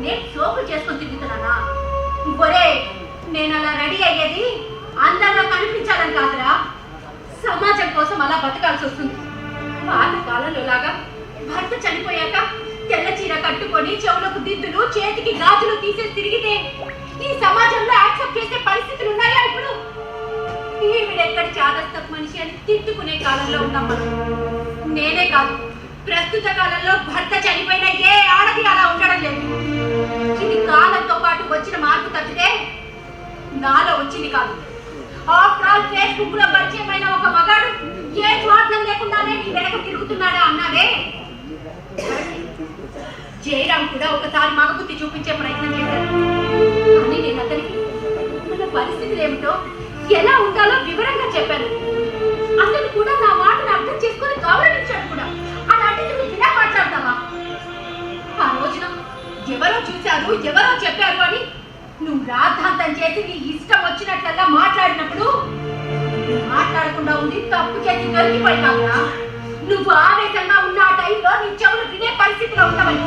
నేను సోకులు చేసుకొని తిరుగుతున్నానా? ఒరే, నేను అలా రెడీ అయ్యేది అందంగా కనిపించాలని కాదురా, సమాజం కోసం అలా బతకాల్సి వస్తుంది. పాత కాలంలో లాగా భర్త చనిపోయాక తెల్ల చీర కట్టుకొని చెవులకు దిద్దులు చేతికి గాజులు తీసేసి తిరిగితే ఈ సమాజంలో యాక్సెప్ట్ చేసే పరిస్థితులు ఉన్నాయా ఇప్పుడు? ఈవిడెక్కడ చాదస్తపు మనిషి అని తిట్టుకునే కాలంలో ఉన్నాం మనం. నేనే కాదు, ప్రస్తుత కాలంలో భర్త చనిపోయిన ఏ ఆడది అలా ఉండడం లేదు. ఇది కాలంతో పాటు వచ్చిన మార్పు తప్పితే నాలో వచ్చింది కాదు. ఆఫ్టర్ ఆల్ ఫేస్బుక్ లో పరిచయమైన ఒక మగాడు ఏ స్వార్థం లేకుండానే నీ వెనక తిరుగుతున్నాడా అన్నావే. జయరాం కూడా ఒకసారి మగబుద్ధి చూపించే ప్రయత్నం చేశాడు. కానీ నేను అతనికి మన పరిస్థితులు ఏమిటో, ఎలా ఉండాలో వివరంగా చెప్పాను. అతను కూడా నా మాటను అర్థం చేసుకొని గౌరవించాడు కూడా. అలాంటిది నువ్వు ఇలా మాట్లాడతావా? ఆ రోజున ఎవరో చూశారు, ఎవరో చెప్పారు అని నువ్వు రాద్ధాంతం చేసి నీ ఇష్టం వచ్చినట్లల్లా మాట్లాడినప్పుడు మాట్లాడకుండా ఉండి తప్పు చేసి దొరికిపోయినావురా. నువ్వు ఆవేశంగా ఉన్న ఆ టైంలో నీ చెవులు వినే పరిస్థితిలో ఉండవని,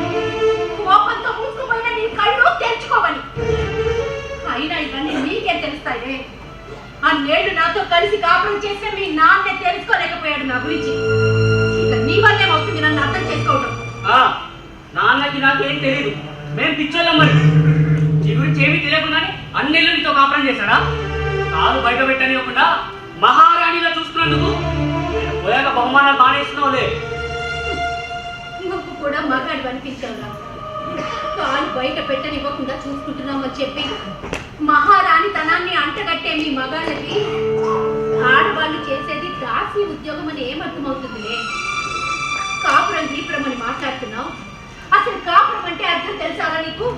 కోపంతో మూసుకుపోయిన నీ కళ్ళు తెరుచుకోవని. అయినా ఇవన్నీ నీకే తెలుస్తాయి. అన్నేళ్లు నాతో కలిసి కాపురం చేస్తే మీ నాన్నే తెలుసుకోలేకపోయాడు నా గురించి. ఇక నీ వల్లే అవుతుంది నన్ను అర్థం చేసుకోవడం. నాన్నకి నాకేం తెలియదు, మేము పిచ్చోళ్ళం. మరి నీ గురించి ఏమీ తెలియకుండానే అన్నేళ్ళు నీతో కాపురం చేశాడా? కాలు బయట పెట్టనివ్వకుండా మహారాణిలా చూసుకున్నందుకు పోయాక బహుమానాలు మానేస్తున్నావులే. నువ్వు కూడా మగాడు అనిపించావురా. కాలు బయట పెట్టనివ్వకుండా చూసుకుంటున్నామని చెప్పి మహారాణి తనాన్ని అంటగట్టే మీ మగాళ్ళకి ఆడవాళ్ళు చేసేది దాసి ఉద్యోగం అని ఏమర్థమవుతుందిలే. కాపురం గీపురం అని మాట్లాడుతున్నావు. అసలు కాపురం అంటే అర్థం తెలుసారా నీకు?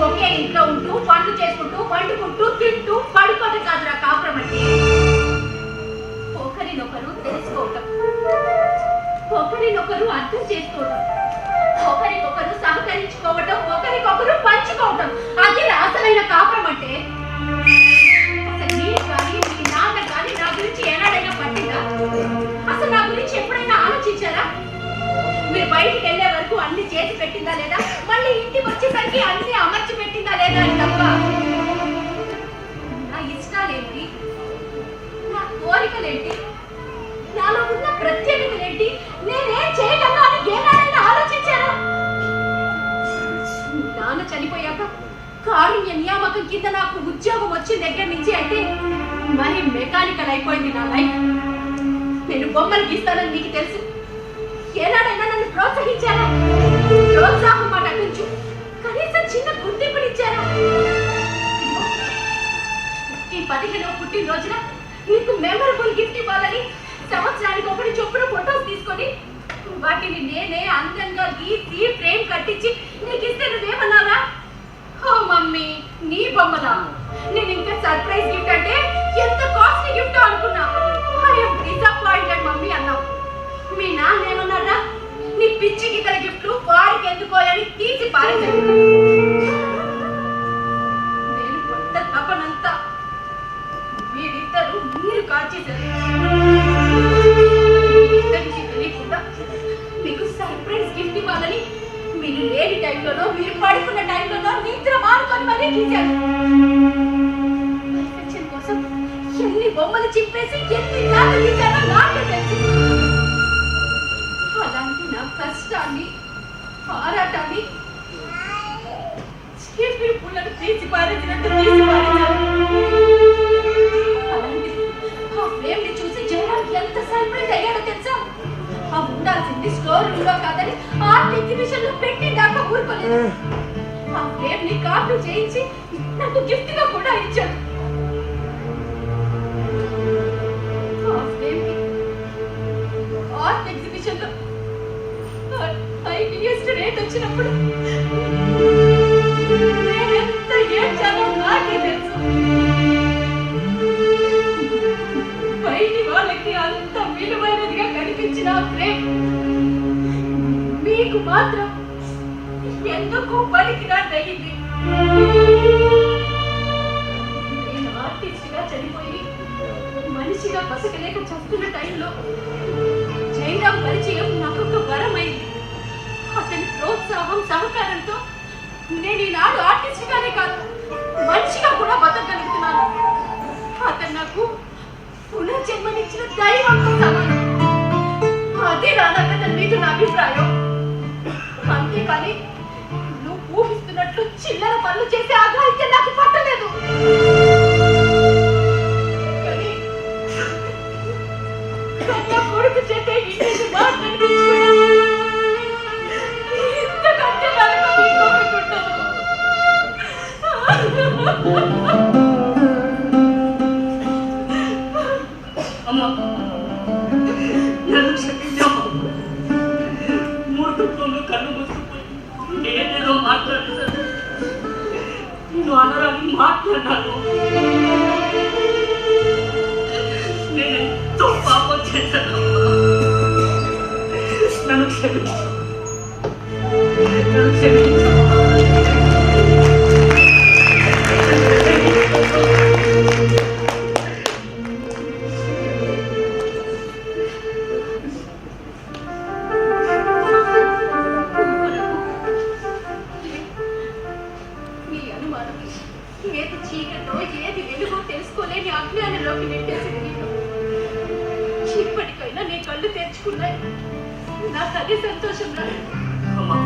ఒకే ఇంట్లో ఉంటూ పనులు చేసుకుంటూ వండుకుంటూ తింటూ పడుకోవడం కాదురా కాపురం అంటే. ఒకరినొకరు తెలుసుకోవటం, ఒకరినొకరు అర్థం చేసుకోవటం, ఒకరికొకరు సహకరించుకోవటం, ఒకరికొకరు పంచుకోవటం, అది అసలైన కాపురం అంటే. అసలు మీరు కానీ మీ నాన్న కానీ నా గురించి ఏనాడైనా పట్టిందా? అసలు నా గురించి ఎప్పుడైనా ఆలోచించారా? మీరు బయటికి వెళ్ళే వరకు అన్ని చేసి పెట్టిందా లేదా, మళ్ళీ ఇంటికి వచ్చేసరికి అన్ని అమర్చి పెట్టిందా లేదా అని తప్ప నా ఇష్టాలేంటి, నా కోరికలేంటి, నాలో ఉన్న ప్రత్యేకతలేంటి, నేనేం చేయగలను అని ఏనాడైనా ఆలోచించారా? నాన్న చనిపోయాక కారుణ్య నియామకం కింద నాకు ఉద్యోగం వచ్చిన దగ్గర నుంచి అయితే మరి మెకానికల్ అయిపోయింది నా లైఫ్. నేను బొమ్మలు గీస్తానని నీకు తెలుసు. ఏనాడైనా నన్ను ప్రోత్సహించారా? ప్రోత్సాహం మాట కొంచెం కనీసం చిన్న గుర్తింపునిచ్చారా? ఈ 15వ పుట్టినరోజున నీకు మెమరబుల్ గిఫ్ట్ ఇవ్వాలని సంవత్సరానికి ఒకటి చొప్పున ఫొటోస్ తీసుకొని వాటిని నేనే అందంగా గీసి ఫ్రేమ్ కట్టించి నీకు ఇస్తే నువ్వేమన్నావా? ఓ మమ్మీ, నీ బొమ్మలా? నేను ఇంకా సర్ప్రైజ్ గిఫ్ట్ అంటే ఎంత కాస్ట్లీ గిఫ్ట్ అనుకున్నా. ఐఎమ్ డిసప్పాయింటెడ్ మమ్మీ అన్నావు. మీ నాన్న ఏమన్నారా? నీ పిచ్చి గీతల గిఫ్ట్లు వాడికి ఎందుకోయని తీసి పారేశాడు. నేను కొత్త తపనంతా మీరిద్దరు మీరు కాల్చేశారు. ఇద్దరికి తెలియకుండా మీకు సర్ప్రైజ్ గిఫ్ట్ ఇవ్వాలని మీరు లేని టైంలోనో మీరు పడుకున్న టైంలోనో నిద్ర మానుకొని మరీ గీశారు. పర్ఫెక్షన్ కోసం ఎన్ని బొమ్మలు చింపేసి ఎన్ని జాగ్రత్త గీశారో నాకే తెలుసు. అలాంటి నా కష్టాన్ని ఆరాటాన్ని చీపి పుల్లను తీసి పారేసినట్టు తీసి పారేశారు. అలాంటి ఆ ఫ్రేమ్ ని చూసి జయరామ్ ఎంత సర్ప్రైజ్ అయ్యాడో తెలుసా? ఆ ఉండాల్సింది స్టోర్ రూమ్ లో కాదని ఆర్ట్ ఎగ్జిబిషన్ లో పెట్టి దాకా ఊరుకోలేదు. ఆ ఫ్రేమ్ ని కాపీ చేయించి నాకు గిఫ్ట్ గా కూడా ఇచ్చాడు. ఆ ఫ్రేమ్ కి ఆర్ట్ ఎగ్జిబిషన్ లో హైయెస్ట్ రేట్ వచ్చినప్పుడు నేనెంత ఏడ్చానో నాకే తెలుసు. బయటి వాళ్ళకి అంత విలువైనదిగా కనిపించిన ఫ్రేమ్ మీకు మాత్రం ఎందుకు పనికిరాదయ్యింది. నేను ఆర్టిస్ట్ గా చనిపోయి మనిషిగా బతకలేక చస్తున్న టైంలో జయరామ్ పరిచయం నాకు ఒక వరమైంది. అతని ప్రోత్సాహం సహకారంతో నేను చిల్లర పనులు చేసే ఆగ్రహించే నాకు పట్టలేదు. కానీ కొడుకు చేసే ఇంటికి మాట్లాడించుకున్నాను. ఇంతకంటే నాకు ఇంకొకటి ఉండదు. అమ్మా నన్ను క్షమించాము. మూర్ఖత్వంలో కన్ను మూసుకుపోయి నేనేదో మాట్లాడతాను. నేను అనరాని మాట్లాడినాను. నేను ఎంతో పాపం చేశాను. నన్ను క్షమించు. నన్ను క్షమించు. ఈ అనుమానం ఏది చీకటో ఏది వెలుగో తెలుసుకోలేని అజ్ఞానంలోకి నెట్టేసింది. ఇప్పటికైనా నీ కళ్ళు తెరుచుకున్నాయి. నాకు అదే సంతోషం రా. అమ్మా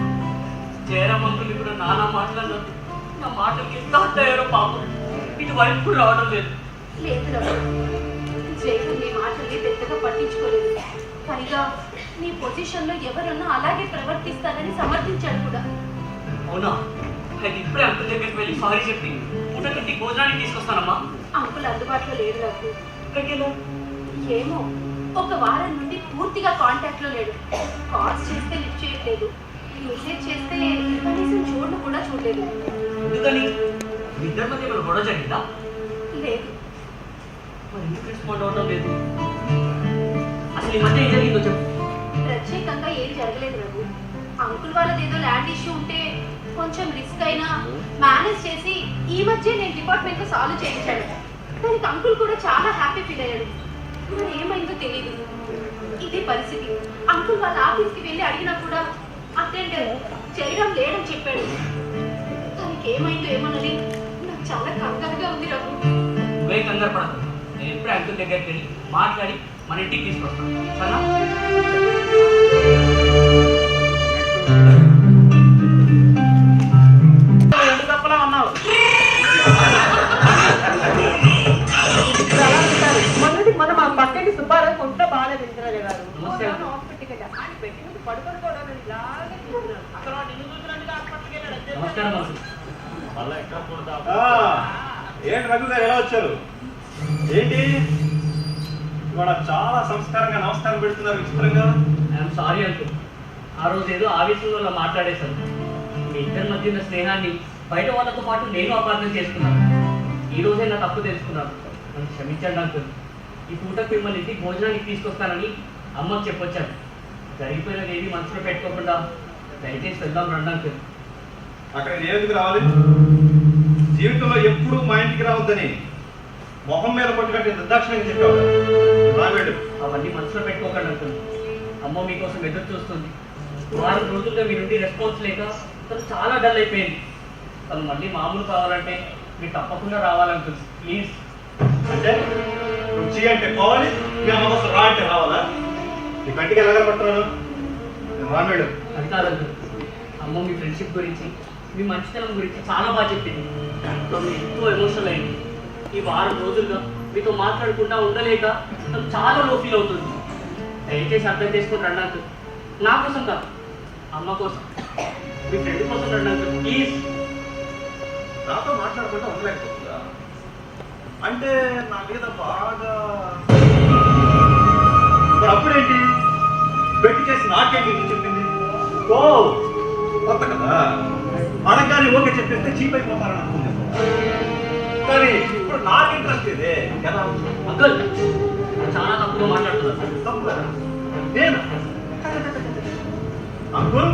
జయరామంతులు కూడా నానా మాట్లాడినారు. నా మాటలకి ఎంత అడ్డారో పాపం ఇటువైపు కూడా రావడం లేదు. లేదు రా, జయరాం నీ మాటల్ని పెద్దగా పట్టించుకోలేదు. పైగా నీ పొజిషన్లో ఎవరన్నా అలాగే ప్రవర్తిస్తారని సమర్థించాడు కూడా. అవునా? అయితే ఇప్పుడే అంకుల్ దగ్గరికి వెళ్ళి సారీ చెప్పి పూటకి భోజనానికి తీసుకొస్తానమ్మా. అంకుల్ అందుబాటులో లేడు నాకు. ఇక్కడికి ఏమో ఒక వారం నుండి పూర్తిగా కాంటాక్ట్ లో లేడు. కాల్స్ చేస్తే లిఫ్ట్ చేయట్లేదు. మెసేజ్ చేస్తే కనీసం చూడను కూడా చూడలేదు. ఎందుకని మీ ఇద్దరి మధ్య ఏమైనా గొడవ జరిగిందా? లేదు. మరి ఎందుకు రెస్పాండ్ అవడం లేదు? అసలు ఈ మధ్య ఏం జరిగిందో చెప్పు. ప్రత్యేకంగా ఏం జరగలేదు రఘు. అంకుల్ వాళ్ళది ఏదో ల్యాండ్ ఇష్యూ ఉంటే కొంచెం రిస్క్ అయినా మేనేజ్ చేసి ఈ మధ్య నేను డిపార్ట్మెంట్ లో సాల్వ్ చేయించాను. దానికి అంకుల్ కూడా చాలా హ్యాపీ ఫీల్ అయ్యాడు. మరి ఏమైందో తెలియదు. ఇదే పరిస్థితి. అంకుల్ వాళ్ళ ఆఫీస్కి వెళ్ళి అడిగినా కూడా అటెండర్ చేయడం లేడని చెప్పాడు. దానికి ఏమైందో ఏమోనని నాకు చాలా కంగారుగా ఉంది రఘు. నువ్వే కంగారు పడదు. నేను ఎప్పుడే అంకుల్ దగ్గరికి వెళ్ళి మాట్లాడి మన ఇంటికి తీసుకొస్తాను. సరేనా? ఎందుకు తప్పలా ఉన్నావు? మనం ఆ పక్కకి సుబ్బారావు కొంత బాగా తింటున్నారు గారు. నమస్తే. పడుకొని కూడా ఇలాగే తింటున్నాను. నమస్కారం ఏంటి రఘు గారు ఎలా వచ్చారు? ఏంటి ఇవాళ చాలా సంస్కారంగా నమస్కారం పెడుతున్నారు విచిత్రంగా. I'm sorry uncle. ఆ రోజు ఏదో ఆవేశంలో అలా మాట్లాడేశాను. మీ ఇద్దరి మధ్య ఉన్న స్నేహాన్ని బయట వాళ్ళతో పాటు నేను అపార్థం చేసుకున్నాను. ఈ రోజే నా తప్పు తెలుసుకున్నాను. నన్ను క్షమించండి అంకుల్. ఈ పూటకు మిమ్మల్ని ఇంటికి భోజనానికి తీసుకొస్తానని అమ్మకు చెప్పొచ్చాను. జరిగిపోయినది ఏది మనసులో పెట్టుకోకుండా దయచేసి వెళ్దాం రండి అంకుల్. అక్కడ నేను ఎందుకు రావాలి? జీవితంలో ఎప్పుడూ మా ఇంటికి రావద్దని మొహం మీద కొట్టుకంటే నిర్దాక్షిణ్యంగా చెప్పావు. రావేడు అవన్నీ మనసులో పెట్టుకోకండి అంకుల్. అమ్మ మీకోసం ఎదురు చూస్తుంది. వారం రోజులుగా మీ నుండి రెస్పాన్స్ లేక తను చాలా డల్ అయిపోయింది. తను మళ్ళీ మామూలు కావాలంటే మీరు తప్పకుండా రావాలంకుల్. ప్లీజ్. అంటే నువ్వు చీ అంటే పోవాలి, మీ అమ్మ కోసం రా అంటే రావాలా? నీ కంటికి ఎలా కనపడుతున్నాను? నేను రావేడు. అది కాదంకుల్. అమ్మ మీ ఫ్రెండ్షిప్ గురించి మీ మంచితనం గురించి చాలా బాగా చెప్పింది. తను ఎంతో ఎమోషనల్ అయింది. ఈ వారం రోజులుగా మీతో మాట్లాడకుండా ఉండలేక తను చాలా లో ఫీల్ అవుతుంది. దయచేసి అర్థం చేసుకుని రండి అంకుల్. నా కోసం కాదు, అమ్మ కోసం, మీ ఫ్రెండ్ కోసం రండి అంకుల్. ప్లీజ్. నాతో మాట్లాడకుండా ఉండలేకపోతుందా? అంటే నా మీద బాగా మరి అప్పుడేంటి పెట్టి చేసి నాకేంటి ఇది చెప్పింది? ఓ కొత్త కదా, అనగానే ఓకే చెప్పేస్తే చీప్ అయిపోతారని అనుకుంది. కానీ ఇప్పుడు నాకు ఇంట్రెస్ట్ ఇదే ఎలా అంకుల్ చాలా తప్పుగా మాట్లాడుతున్నారు. తప్పుగా నేను అంకుల్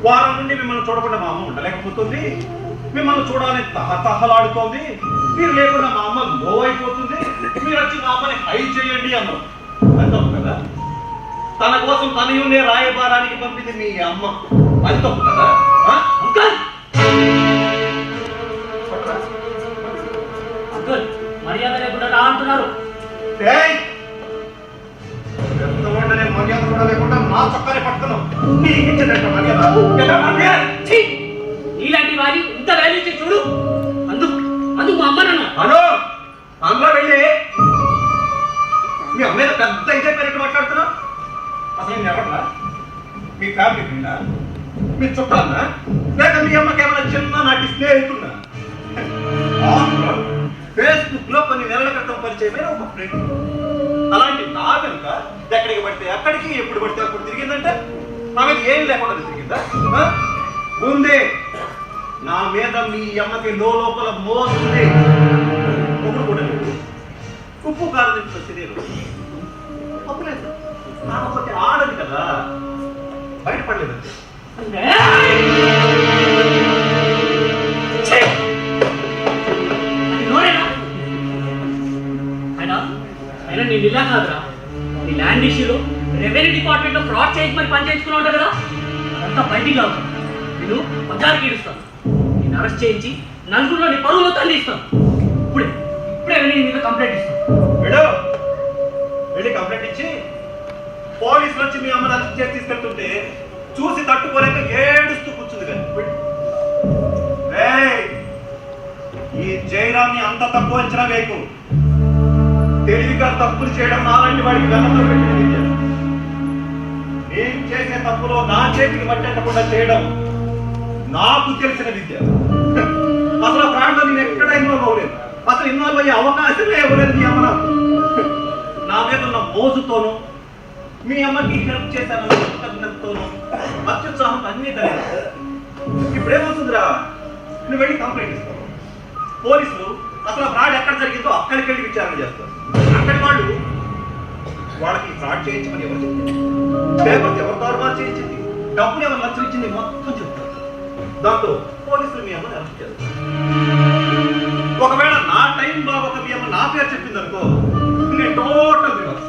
వారం నుండి మిమ్మల్ని చూడకుండా మా అమ్మ ఉండలేకపోతుంది. మిమ్మల్ని చూడాలని తహతహలాడుతోంది. మీరు లేకుండా మా అమ్మ లో అయిపోతుంది. మీరు వచ్చి మా అమ్మని హై చేయండి అన్నారు. అది తప్పు కదా? తన కోసం తనయునే రాయబారానికి పంపింది మీ అమ్మ. అది తప్పు కదా? అంకుల్ అంకుల్ మర్యాద లేకుండా రా అంటున్నారు. ఎంతమంటే మర్యాద కూడా లేకుండా నా చక్కని పట్టుకున్నావు. నీకు ఇచ్చినట్టు మర్యాద ఇలాంటి వారి ఇంత వాల్యూ ఇచ్చి చూడు. అందుకు మా అమ్మ నాన్న హలో అందులో వెళ్ళి మీ అమ్మ మీద పెద్ద ఇదే పేరెట్టు మాట్లాడుతున్నావు. అసలు నేను ఎవరా? మీ ఫ్యామిలీ ఫ్రెండా? మీ చుట్టాలనా? లేక మీ అమ్మకి ఏమైనా చిన్న నాటి స్నేహితున్నా? ఫేస్బుక్ లో కొన్ని నెలల క్రితం పరిచయమైన ఒక ఫ్రెండ్. అలాంటి నా కనుక ఎక్కడికి పడితే అక్కడికి ఎప్పుడు పడితే అప్పుడు తిరిగిందంటే నా మీద ఏం లేకుండా తిరిగిందా? ఉంది. నా మీద మీ అమ్మకి లోపల మోస్తుంది. ఒకడు కూడా లేదు. ఉప్పు కారం నుంచి తెలియదు. తప్పులేదు. కాకపోతే ఆడదు కదా, బయటపడలేదంటే. అయినా నేను ఇలా కాదురా, నీ ల్యాండ్ ఇష్యూలో రెవెన్యూ డిపార్ట్మెంట్ లో ఫ్రాడ్ చేసి మరి పని చేయించుకున్నావు కదా, అదంతా బయటికి రావు. నేను బజార్కి ఇడుస్తాను. నేను అరెస్ట్ చేయించి నలుగురిలో నీ పరువులో తల్లిస్తాను. ఇప్పుడే వెళ్ళి నీ మీద కంప్లైంట్ ఇస్తాను. వెళ్ళి కంప్లైంట్ ఇచ్చి పోలీసులు వచ్చి మీ అమ్మని అరెస్ట్ చేసి తీసుకెళ్తుంటే చూసి తట్టుకోలేక ఏడుస్తూ కూర్చుంది కానీ ఈ జైరాన్ని అంత తక్కువ అంచనా వేయకు. తెలివిగా తప్పులు చేయడం నాలాంటి వాడికి గతంలో పెట్టిన విద్య. నేను చేసే తప్పులో నా చేతికి పట్టకుండా చేయడం నాకు తెలిసిన విద్య. అసలు ఆ ప్రాణంలో నేను ఎక్కడ ఇన్వాల్వ్ అవ్వలేదు. అసలు ఇన్వాల్వ్ అయ్యే అవకాశమే ఇవ్వలేదు మీ అమ్మ నాకు. నా మీద ఉన్న మోజుతోనూ మీ అమ్మకి హెల్ప్ చేశాను కృతజ్ఞతతోనూ అత్యుత్సాహం అన్నీ తెలియదు. ఇప్పుడేమవుతుందిరా, నువ్వు వెళ్ళి కంప్లైంట్ ఇస్తావు. పోలీసులు అసలు ఫ్రాడ్ ఎక్కడ జరిగిందో అక్కడికి వెళ్ళి విచారణ చేస్తారు. అక్కడి వాళ్ళకి ఫ్రాడ్ చేయించమని ఎవరు చెప్తారు, పేపర్స్ ఎవరు తారుమారు చేయించింది, డబ్బులు ఎవరు లక్షలు ఇచ్చింది మొత్తం చెప్తారు. దాంతో పోలీసులు మీ అమ్మని అరెస్ట్ చేస్తారు. ఒకవేళ నా టైం బాగోక మీ అమ్మ నా పేరు చెప్పింది అనుకో, నేను టోటల్ రివర్స్.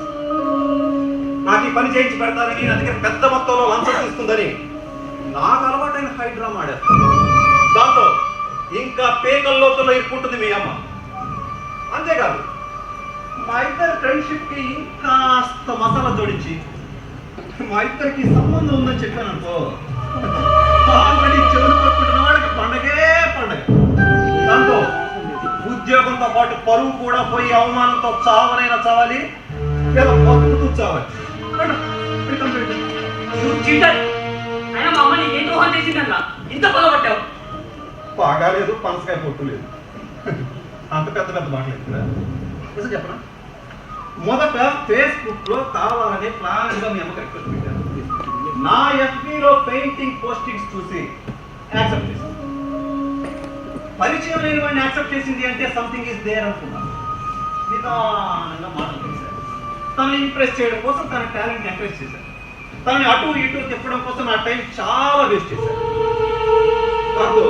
నాకు ఈ పని చేయించి పెడతానని, నా దగ్గర పెద్ద మొత్తంలో లంచం తీసుకుందని నాకు అలవాటైన హై డ్రామా ఆడేస్తాను. దాంతో ఇంకా పేగల్లోతుల్లో ఇరుక్కుంటుంది మీ అమ్మ. అంతేకాదు, మా ఇద్దరి ఫ్రెండ్షిప్ కి ఇంకాస్త మసాలా జోడించి మా ఇద్దరికి సంబంధం ఉందని చెప్పాను అనుకో, ఆల్రెడీ చెవులు పట్టుకుంటున్న వాడికి పండగే పండగ. దాంతో ఉద్యోగంతో పాటు పరువు కూడా పోయి అవమానంతో చావనైనా చావాలి, లేదా బతుకుతూ చావాలి. నువ్వు చీటర్. అయినా మా అమ్మ నీకేం ద్రోహం చేసిందన్నా ఇంత పొలబట్టావు? బాగాలేదు, పనసకాయ పొట్టు లేదు. అంత పెద్ద పెద్ద మాటలేదు కదా. నిజం చెప్పనా, మొదట ఫేస్బుక్ లో కావాలనే ప్లాన్ గా మీ అమ్మకి రిక్వెస్ట్ పెట్టాను. నా ఎఫ్బీలో పెయింటింగ్ పోస్టింగ్స్ చూసి యాక్సెప్ట్ చేసింది. పరిచయం లేని వాడిని యాక్సెప్ట్ చేసింది అంటే సంథింగ్ ఈస్ దేర్ అనుకున్నాను. నిదానంగా మాటలు చేశాను. తనని ఇంప్రెస్ చేయడం కోసం తన టాలెంట్ ఎంకరేజ్ చేశాను. తనని అటు ఇటు తిప్పడం కోసం నా టైం చాలా వేస్ట్ చేశాను. దాంతో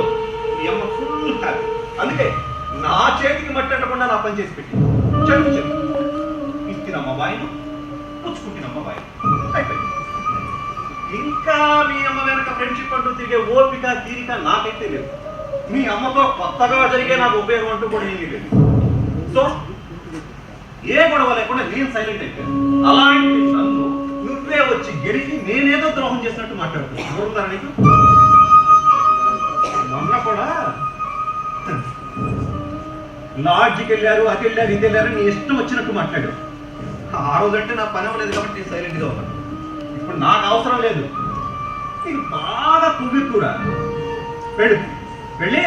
మీ అమ్మ ఫుల్ హ్యాపీ. అందుకే నా చేతికి మట్టకుండా నా పని చేసి పెట్టి చెప్పు చెప్పు ఇచ్చినమ్మ బాయను, పుచ్చుకుంటున్నమ్మ బాయ్ అయిపోయింది. ఇంకా మీ అమ్మ వెనక ఫ్రెండ్షిప్ అంటూ తిరిగే ఓపిక తీరిక నాకైతే లేదు. మీ అమ్మతో కొత్తగా జరిగే నాకు ఉపయోగం అంటూ కూడా ఏమీ లేదు. సో ఏ గొడవ లేకుండా నేను సైలెంట్ అయిపోయాను. అలాంటి నన్ను నువ్వే వచ్చి గెలిచి నేనేదో ద్రోహం చేసినట్టు మాట్లాడుతున్నాను. చూడతారా నీకు? మొన్న కూడా లాడ్జికి వెళ్ళారు, అది వెళ్ళారు, ఇది వెళ్ళారు, నీ ఇష్టం వచ్చినట్టు మాట్లాడు. ఆ రోజంటే నా పని అవ్వలేదు కాబట్టి నేను సైలెంట్గా ఉన్నాను. ఇప్పుడు నాకు అవసరం లేదు. నీకు బాగా పువ్విక్కురా. వెళ్ళి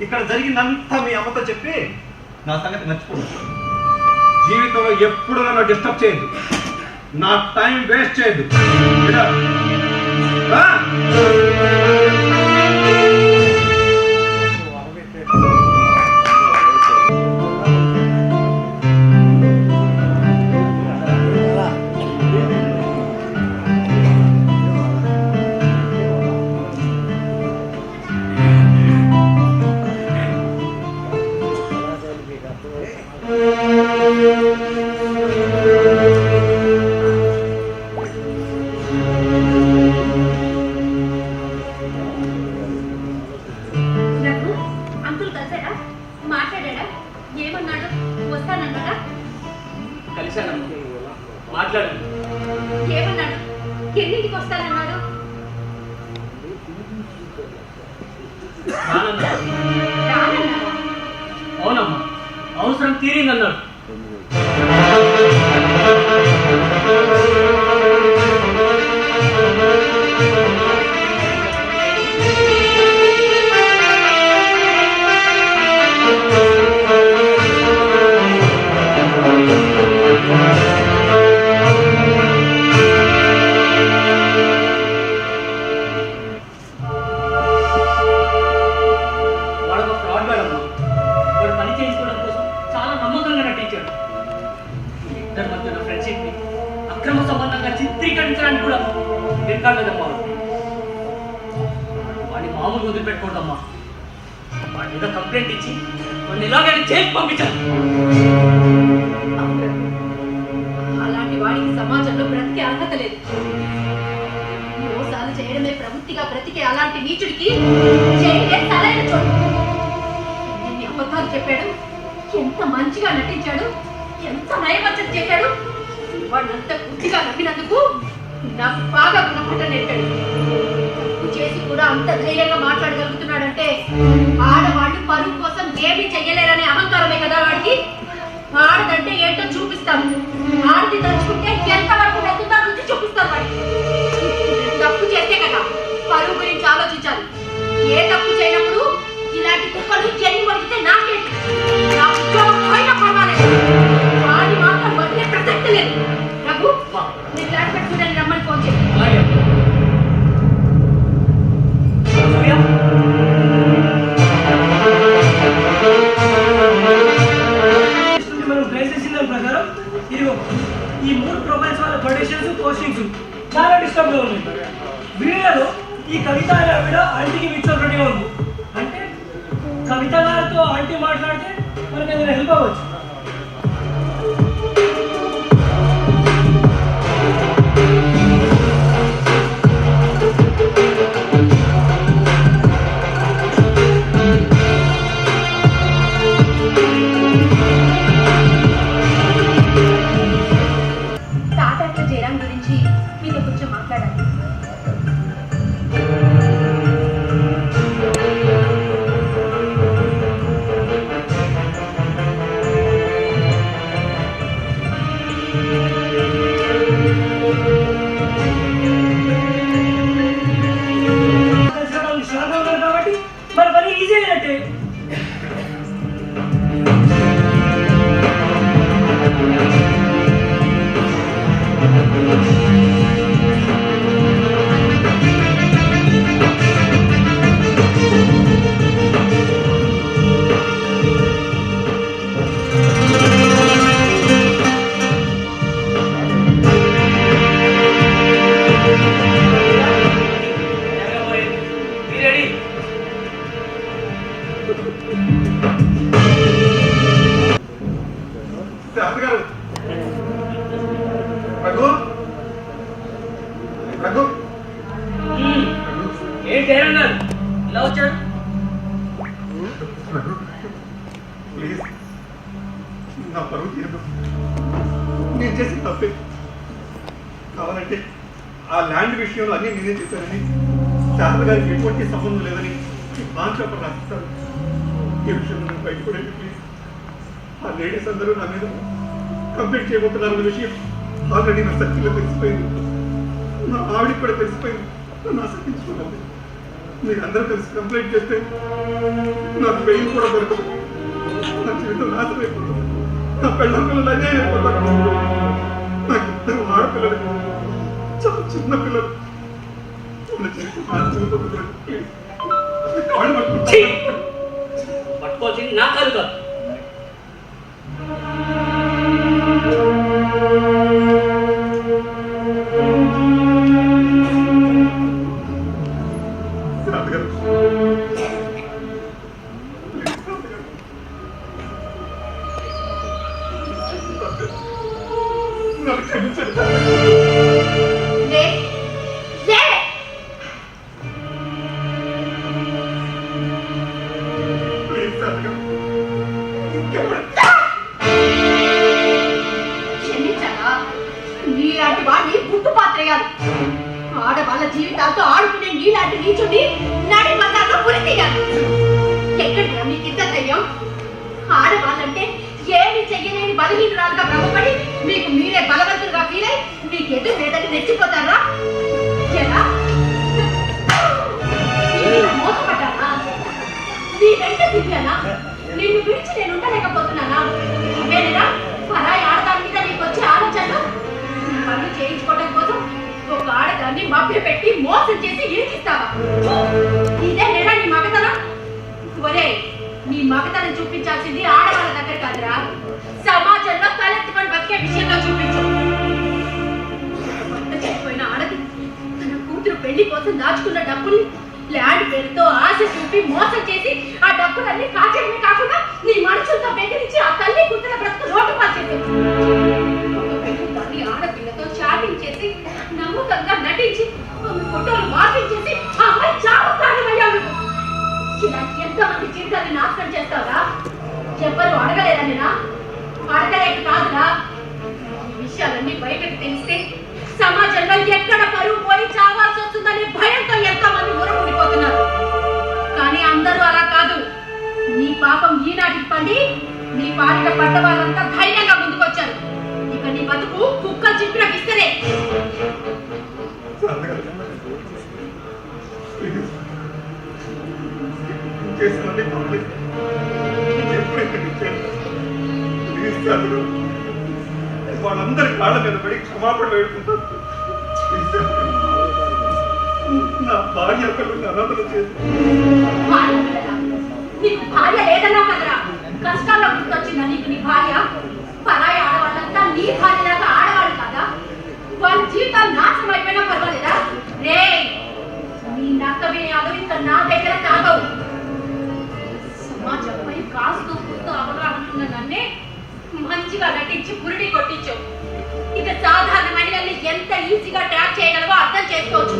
ఇక్కడ జరిగిందంతా మీ అమ్మతో చెప్పి నా సంగతి మర్చిపోవచ్చు. జీవితంలో ఎప్పుడు నన్ను డిస్టర్బ్ చేయద్దు, నా టైం వేస్ట్ చేయద్దు. రానన్నాడు. రానన్నారా? అవునమ్మా, అవసరం తీరిందన్నాడు. వాడొక ఫ్రాడ్ వాడమ్మా. వాడు పని చేయించుకోవడం కోసం చాలా నమ్మకంగా నటించాడు. ఇద్దరి మధ్య ఫ్రెండ్షిప్ ని అక్రమ సంబంధంగా చిత్రీకరించడానికి కూడా వెనకాడలేదమ్మా. వాడిని మామూలు వదిలిపెట్టుకోవద్దమ్మా. వాడి మీద కంప్లైంట్ ఇచ్చి వాడిని ఇలాగైనా జైలుకి పంపించాను. అలాంటి వాడికి సమాజంలో బ్రతికే అర్హత లేదు. మోసాలు చేయడమే ప్రవృత్తిగా బ్రతికే అలాంటి నీచుడికి జైలే సరైన చోటు. ఎన్ని అబద్ధాలు చెప్పాడు, ఎంత మంచిగా నటించాడు, ఎంత నయమచ్చం చేశాడు. వాడినంత గుడ్డిగా నవ్వినందుకు నాకు బాగా గుణపట్ట నేర్పాడు. తప్పు చేసి కూడా అంత ధైర్యంగా మాట్లాడగలుగుతున్నాడంటే ఆడవాళ్ళు పరువు కోసం ఏమీ చెయ్యలేరనే అహంకారమే కదా వాడికి. ఆడదంటే ఏంటో చూపిస్తాను. ఆడది తలుచుకుంటే ఎంతవరకు వెళ్తుందో రుచి చూపిస్తాను వాడికి. తప్పు చేస్తే కదా పరువు గురించి ఆలోచించాలి. ఏ తప్పు చేయనప్పుడు ఇలాంటి కుక్కలు ఎన్ని వడితే నాకేంటి? నా ఉద్యోగం పోయినా పర్వాలేదు, వాడిని మాత్రం వదిలే ప్రసక్తి లేదు. రఘు, నీ క్లాస్ పెట్టుకుని రమ్మని ఫోన్ చేసి మనం ప్లేస్ చేసిన దాని ప్రకారం ఇదిగో ఈ 3 ప్రొఫైల్స్ వాళ్ళ ప్రొడక్షన్స్ పోస్టింగ్స్ చాలా డిస్టర్బ్ గా ఉన్నాయి. వీళ్ళలో ఈ కవిత అనే ఆవిడ ఆంటీకి విచ్చోటగా ఉంది. అంటే కవిత గారితో ఆంటీ మాట్లాడితే మనకి ఏదైనా హెల్ప్ అవ్వచ్చు. టాటాలో జయరాం గురించి మీతో కొంచెం మాట్లాడాలి. కాబట్టి మన పని ఈజీ అయినట్టే. శాస్త్రి గారు, రఘు, రఘు, ఏంటి జయరాం గారు ఇలా వచ్చాడు? రఘు, ప్లీజ్ నా పరువు తీయదు. నేను చేసిన తప్పే. కావాలంటే ఆ ల్యాండ్ విషయంలో అన్నీ నేనే చేశానని, శాస్త్రి గారికి ఎటువంటి సంబంధం లేదని బాండ్ పేపర్ రాసిస్తాను. ఈ విషయంలో నేను బయటపడండి ప్లీజ్. ఆ లేడీస్ అందరూ నా మీద కంప్లైంట్ చేయబోతున్నారన్న విషయం ఆల్రెడీ నా సర్కిల్లో తెలిసిపోయింది. నా ఆవిడికి కూడా తెలిసిపోయింది. నన్ను ఆసక్తించుకోవాలి. మీరందరూ కలిసి కంప్లైంట్ చేస్తే నాకు వెయ్యి కూడా దొరకదు. నా జీవితం నాశనం అయిపోతుంది. నా పెళ్ళం పిల్లలు అన్యాయం అయిపోతారు. నాకు ఇద్దరు ఆడపిల్లలు, చాలా చిన్న పిల్లలు. వాళ్ళ జీవితం నాశనం అయిపోతుంది. ప్లీజ్ కాళ్ళు పట్టుకుంటాను. పట్టుకోవాల్సింది నా కాదు కాదు. క్షమించాలా? నీలాంటి వాడిని గుట్టు పాత్రయాలి. ఆడవాళ్ళ జీవితాలతో ఆడుకునే నీలాంటి నీచుని నడి బజార్లో పురి తీయాలి. ఉంటే ఏమి చెయ్యలేని బలహీనరాలుగా భ్రమపడి మీకు మీరే బలవంతులుగా ఫీలై మీకు ఎదురు లేదని రెచ్చిపోతారా? ఎలా మోసపడ్డానా? నీ వెంట తిరిగానా? నిన్ను విడిచి నేను ఉండలేకపోతున్నానా? ఇవేనా పరాయి ఆడదాని మీద నీకు వచ్చే ఆలోచనలు? నీ పనులు చేయించుకోవడం కోసం ఒక ఆడదాన్ని మభ్య పెట్టి మోసం చేసి ఇరికిస్తావా? ఇదే నేనా నీ మగతనం? ఒరే, నీ మగతనం చూపించాల్సింది ఆడవాళ్ళ దగ్గర కాదురా, సమాజంలో తలెత్తుకొని బతికే విషయంలో చూపించు. భర్త చనిపోయిన ఆడది తన కూతురు పెళ్లి కోసం దాచుకున్న డబ్బుల్ని ల్యాండ్ పేరుతో ఆశ చూపి మోసం చేసి ఆ డబ్బులన్నీ కాచేయడమే కాకుండా నీ మనుషులతో బెదిరించి ఆ తల్లి కూతుర బ్రతుకు రోడ్డు పాల్చేసింది. ఒక పెళ్లి తల్లి ఆడపిల్లతో చాటింగ్ చేసి నమ్మకంగా నటించి ఫోటోలు మార్పించేసి ఆ అమ్మాయి చాలా కారణమయ్యావు. ఇలా ఎంతమంది జీవితాన్ని నాశనం చేస్తావురా? ఎవరు అడగలేదనినా? అడగలేక కాదురా. ఈ విషయాలన్నీ బయటకు తెలిస్తే సమాజంలో ఎక్కడ పరువు పోయి చావాల్సి వస్తుందనే భయంతో ఎంతో మంది ఊరముడిపోతున్నారు. కానీ అందరూ అలా కాదు. నీ పాపం ఈనాటికి పండి నీ పాటిన పడ్డ వాళ్ళంతా ధైర్యంగా ముందుకొచ్చారు. ఇక నీ బతుకు కుక్క చిప్పిన విస్తరే. వాళ్ళందరి కాళ్ళ మీద పడి క్షమాపణ వేడుకుంటారు. నా భార్య పిల్లల్ని అనాథలు చేసి నీకు భార్య లేదన్నా కదరా? కష్టాల్లో గుర్తొచ్చిందా నీకు నీ భార్య? పరాయి ఆడవాళ్ళంతా నీ భార్యలాగా ఆడవాళ్ళు కాదా? వాళ్ళ జీవితాలు నాశనం అయిపోయినా పర్వాలేదా? రే, నీ నక్క వినయాలు ఇంకా నా దగ్గర తాగవు. సమాజంపై కాస్తూ కూస్తూ అవగాహన నన్నే మంచిగా నటించి పురిడి కొట్టించు. ఇక సాధారణ మహిళల్ని ఎంత ఈజీగా ట్రాక్ చేయగలవో అర్థం చేసుకోవచ్చు.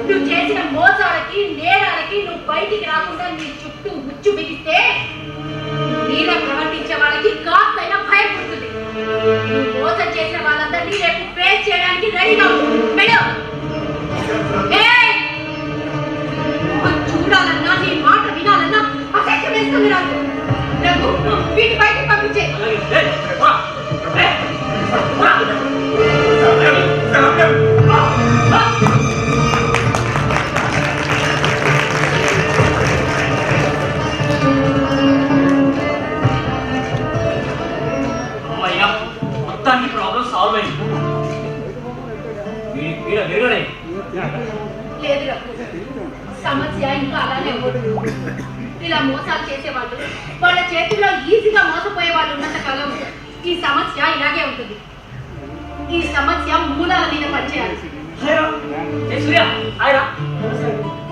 నువ్వు చేసిన మోసాలకి నేరాలకి నువ్వు బయటికి రాకుండా నీ చుట్టూ ముచ్చు బిగిస్తే నీలా ప్రవర్తించే వాళ్ళకి కాస్తైనా భయం ఉంటుంది. నువ్వు మోసం చేసిన వాళ్ళందరినీ రేపు ఫేస్ చేయడానికి రెడీగా మేడం. చూడాలన్నా నీ మాట వినాలన్నా అసహ్యం వేస్తుంది నాకు. వీటి బయటికి పంపించే. అమ్మయ్యా, మొత్తానికి ప్రాబ్లం సాల్వ్ అయింది. లేదు, సమస్య ఇంకా అలానే ఉంది. ఇలా మోసాలు చేసేవాళ్ళు వాళ్ళ చేతుల్లో ఈజీగా మోసపోయే వాళ్ళు ఉన్నంత కాలం ఈ సమస్య ఇలాగే ఉంటుంది. ఈ సమస్య మూలాల మీద పనిచేయాలి.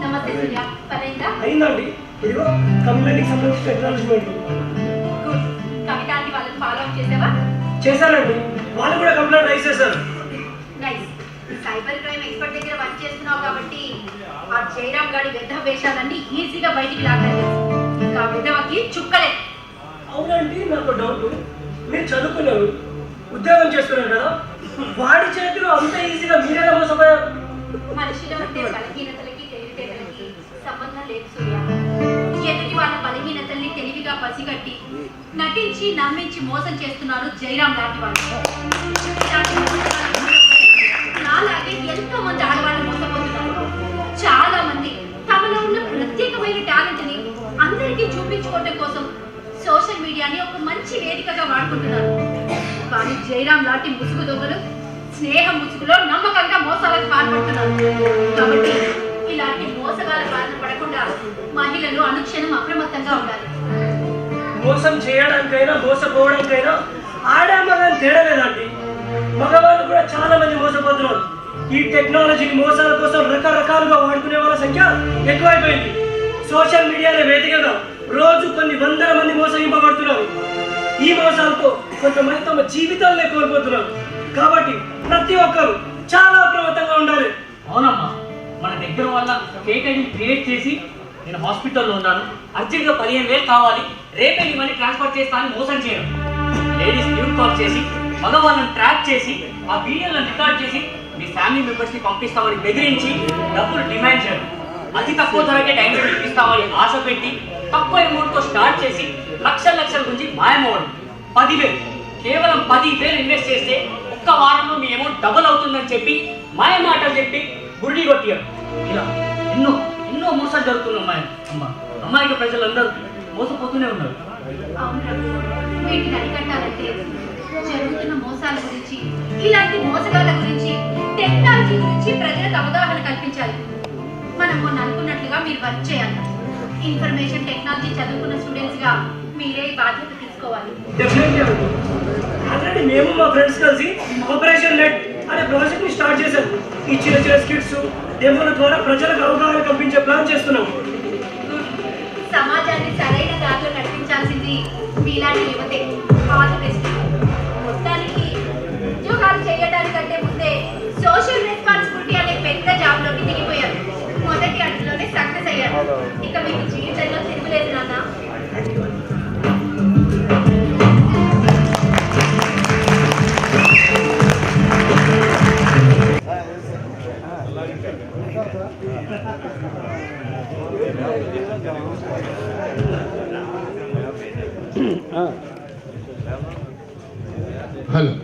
నమస్తే సూర్య, పనైందా? అయిందండి. ఇదిగో కంప్లైంట్కి సంబంధించిన అక్నాలెడ్జ్‌మెంట్. గుడ్. కవితాన్ని వాళ్ళని ఫాలో అప్ చేసావా? చేశానండి. వాళ్ళు కూడా కంప్లైంట్ రైజ్ చేశారు. నైస్. సైబర్ క్రైమ్ ఎక్స్పర్ట్ దగ్గర వర్క్ చేస్తున్నావు కాబట్టి ఆ జయరామ్ గారి వెధవ వేషాలన్నీ ఈజీగా బయటికి లాగలేదు. ఇంకా విధవకి చుక్కలే. అవునండి, నాకు డౌట్. మీరు చదువుకున్నారు, ఉద్యోగం చేస్తున్నారు కదా, వాడి చేతిలో అంత ఈజీగా మీరేలా మోసపోయారు? మనిషిలో ఉండే బలహీనతలకి తెలివితేటలకి సంబంధం లేదు సూర్య. ఎదుటి వాళ్ళ బలహీనతల్ని తెలివిగా పసిగట్టి నటించి నమ్మించి మోసం చేస్తున్నారు జయరామ్ లాంటి వాళ్ళు. నాలాగే ఎంతో మంది ఆడవాళ్ళు మోసపోతున్నారు. చాలా మంది తమలో ఉన్న ప్రత్యేకమైన టాలెంట్ ని అందరికీ చూపించుకోవడం కోసం సోషల్ మీడియాని ఒక మంచి వేదికగా వాడుకుంటున్నారు. కానీ జయరామ్ లాంటి ముసుగు దొంగలు స్నేహ ముసుగులో నమ్మకంగా మోసాలకు పాల్పడుతున్నారు. కాబట్టి ఇలాంటి మోసగాల బారిన పడకుండా మహిళలు అనుక్షణం అప్రమత్తంగా ఉండాలి. మోసం చేయడానికైనా మోసపోవడానికైనా ఆడమగాని తేడా లేదండి. మగవాళ్ళు కూడా చాలా మంది మోసపోతున్నారు. ఈ టెక్నాలజీని మోసాల కోసం రకరకాలుగా వాడుకునే వాళ్ళ సంఖ్య ఎక్కువైపోయింది. సోషల్ మీడియాలో వేదికగా రోజు కొన్ని వందల మంది మోసగింపబడుతున్నారు. ఈ మోసాలతో కొంతమంది తమ జీవితాలనే కోల్పోతున్నారు. కాబట్టి ప్రతి ఒక్కరు చాలా అప్రమత్తంగా ఉండాలి. అవునమ్మా, మన దగ్గర వాళ్ళ ఫేక్ ఐడి క్రియేట్ చేసి నేను హాస్పిటల్లో ఉన్నాను, అర్జెంట్గా 15,000 కావాలి, రేపే నీ మనీ ట్రాన్స్ఫర్ చేస్తా అని మోసం చేయడం. లేడీస్ న్యూస్ కాల్ చేసి మగవాళ్ళని ట్రాక్ చేసి ఆ వీడియోలను రికార్డ్ చేసి మీ ఫ్యామిలీ మెంబర్స్కి పంపిస్తామని బెదిరించి డబ్బులు డిమాండ్ చేయడం. అతి తక్కువ ధరకే డైమండ్ ఇప్పిస్తామని ఆశ పెట్టి తక్కువ అమౌంట్తో స్టార్ట్ చేసి లక్షల గురించి మాయమవ్వడం. 10,000 కేవలం 10,000 ఇన్వెస్ట్ చేస్తే ఒక్క వారంలో మీ అమౌంట్ డబుల్ అవుతుందని చెప్పి మాయ మాటలు చెప్పి గుడి కొట్టారు. ఇలా ఎన్నో ఎన్నో మోసాలు జరుగుతున్నాయి అమ్మాయికి ప్రజలందరూ మోసపోతూనే ఉన్నారు. వీటిని అరికట్టాలంటే జరుగుతున్న మోసాల గురించి, ఇలాంటి మోసగాళ్ళ గురించి, టెక్నాలజీ గురించి ప్రజలకు అవగాహన కల్పించాలి. మనం మొన్న అనుకున్నట్లుగా మీరు వర్క్ చేయాలి. ఇన్ఫర్మేషన్ టెక్నాలజీ చదువుకున్న స్టూడెంట్స్ గా మీరే ఈ బాధ్యత తీసుకోవాలి. డెఫినెట్లీ ఆల్రెడీ మేము మా ఫ్రెండ్స్ కలిసి ఆపరేషన్ నెట్ అనే ప్రాజెక్ట్ ని స్టార్ట్ చేశాం. ఈ చిన్న చిన్న స్కిట్స్ డెమోల ద్వారా ప్రజలకు అవగాహన కల్పించే ప్లాన్ చేస్తున్నాం. సమాజాన్ని సరైన దారిలో నడిపించాల్సింది మీలాంటి యువతే. All the best. మొత్తానికి ఉద్యోగాలు చేయడానికంటే ముందే సోషల్ రెస్పాన్సిబిలిటీ అనే పెద్ద జాబ్ లోకి దిగిపోయారు. మొదటి అడుగులోనే సక్సెస్ అయ్యారు. ఇక మీకు జీవితంలో తిరుగులేదు నాన్న. హలో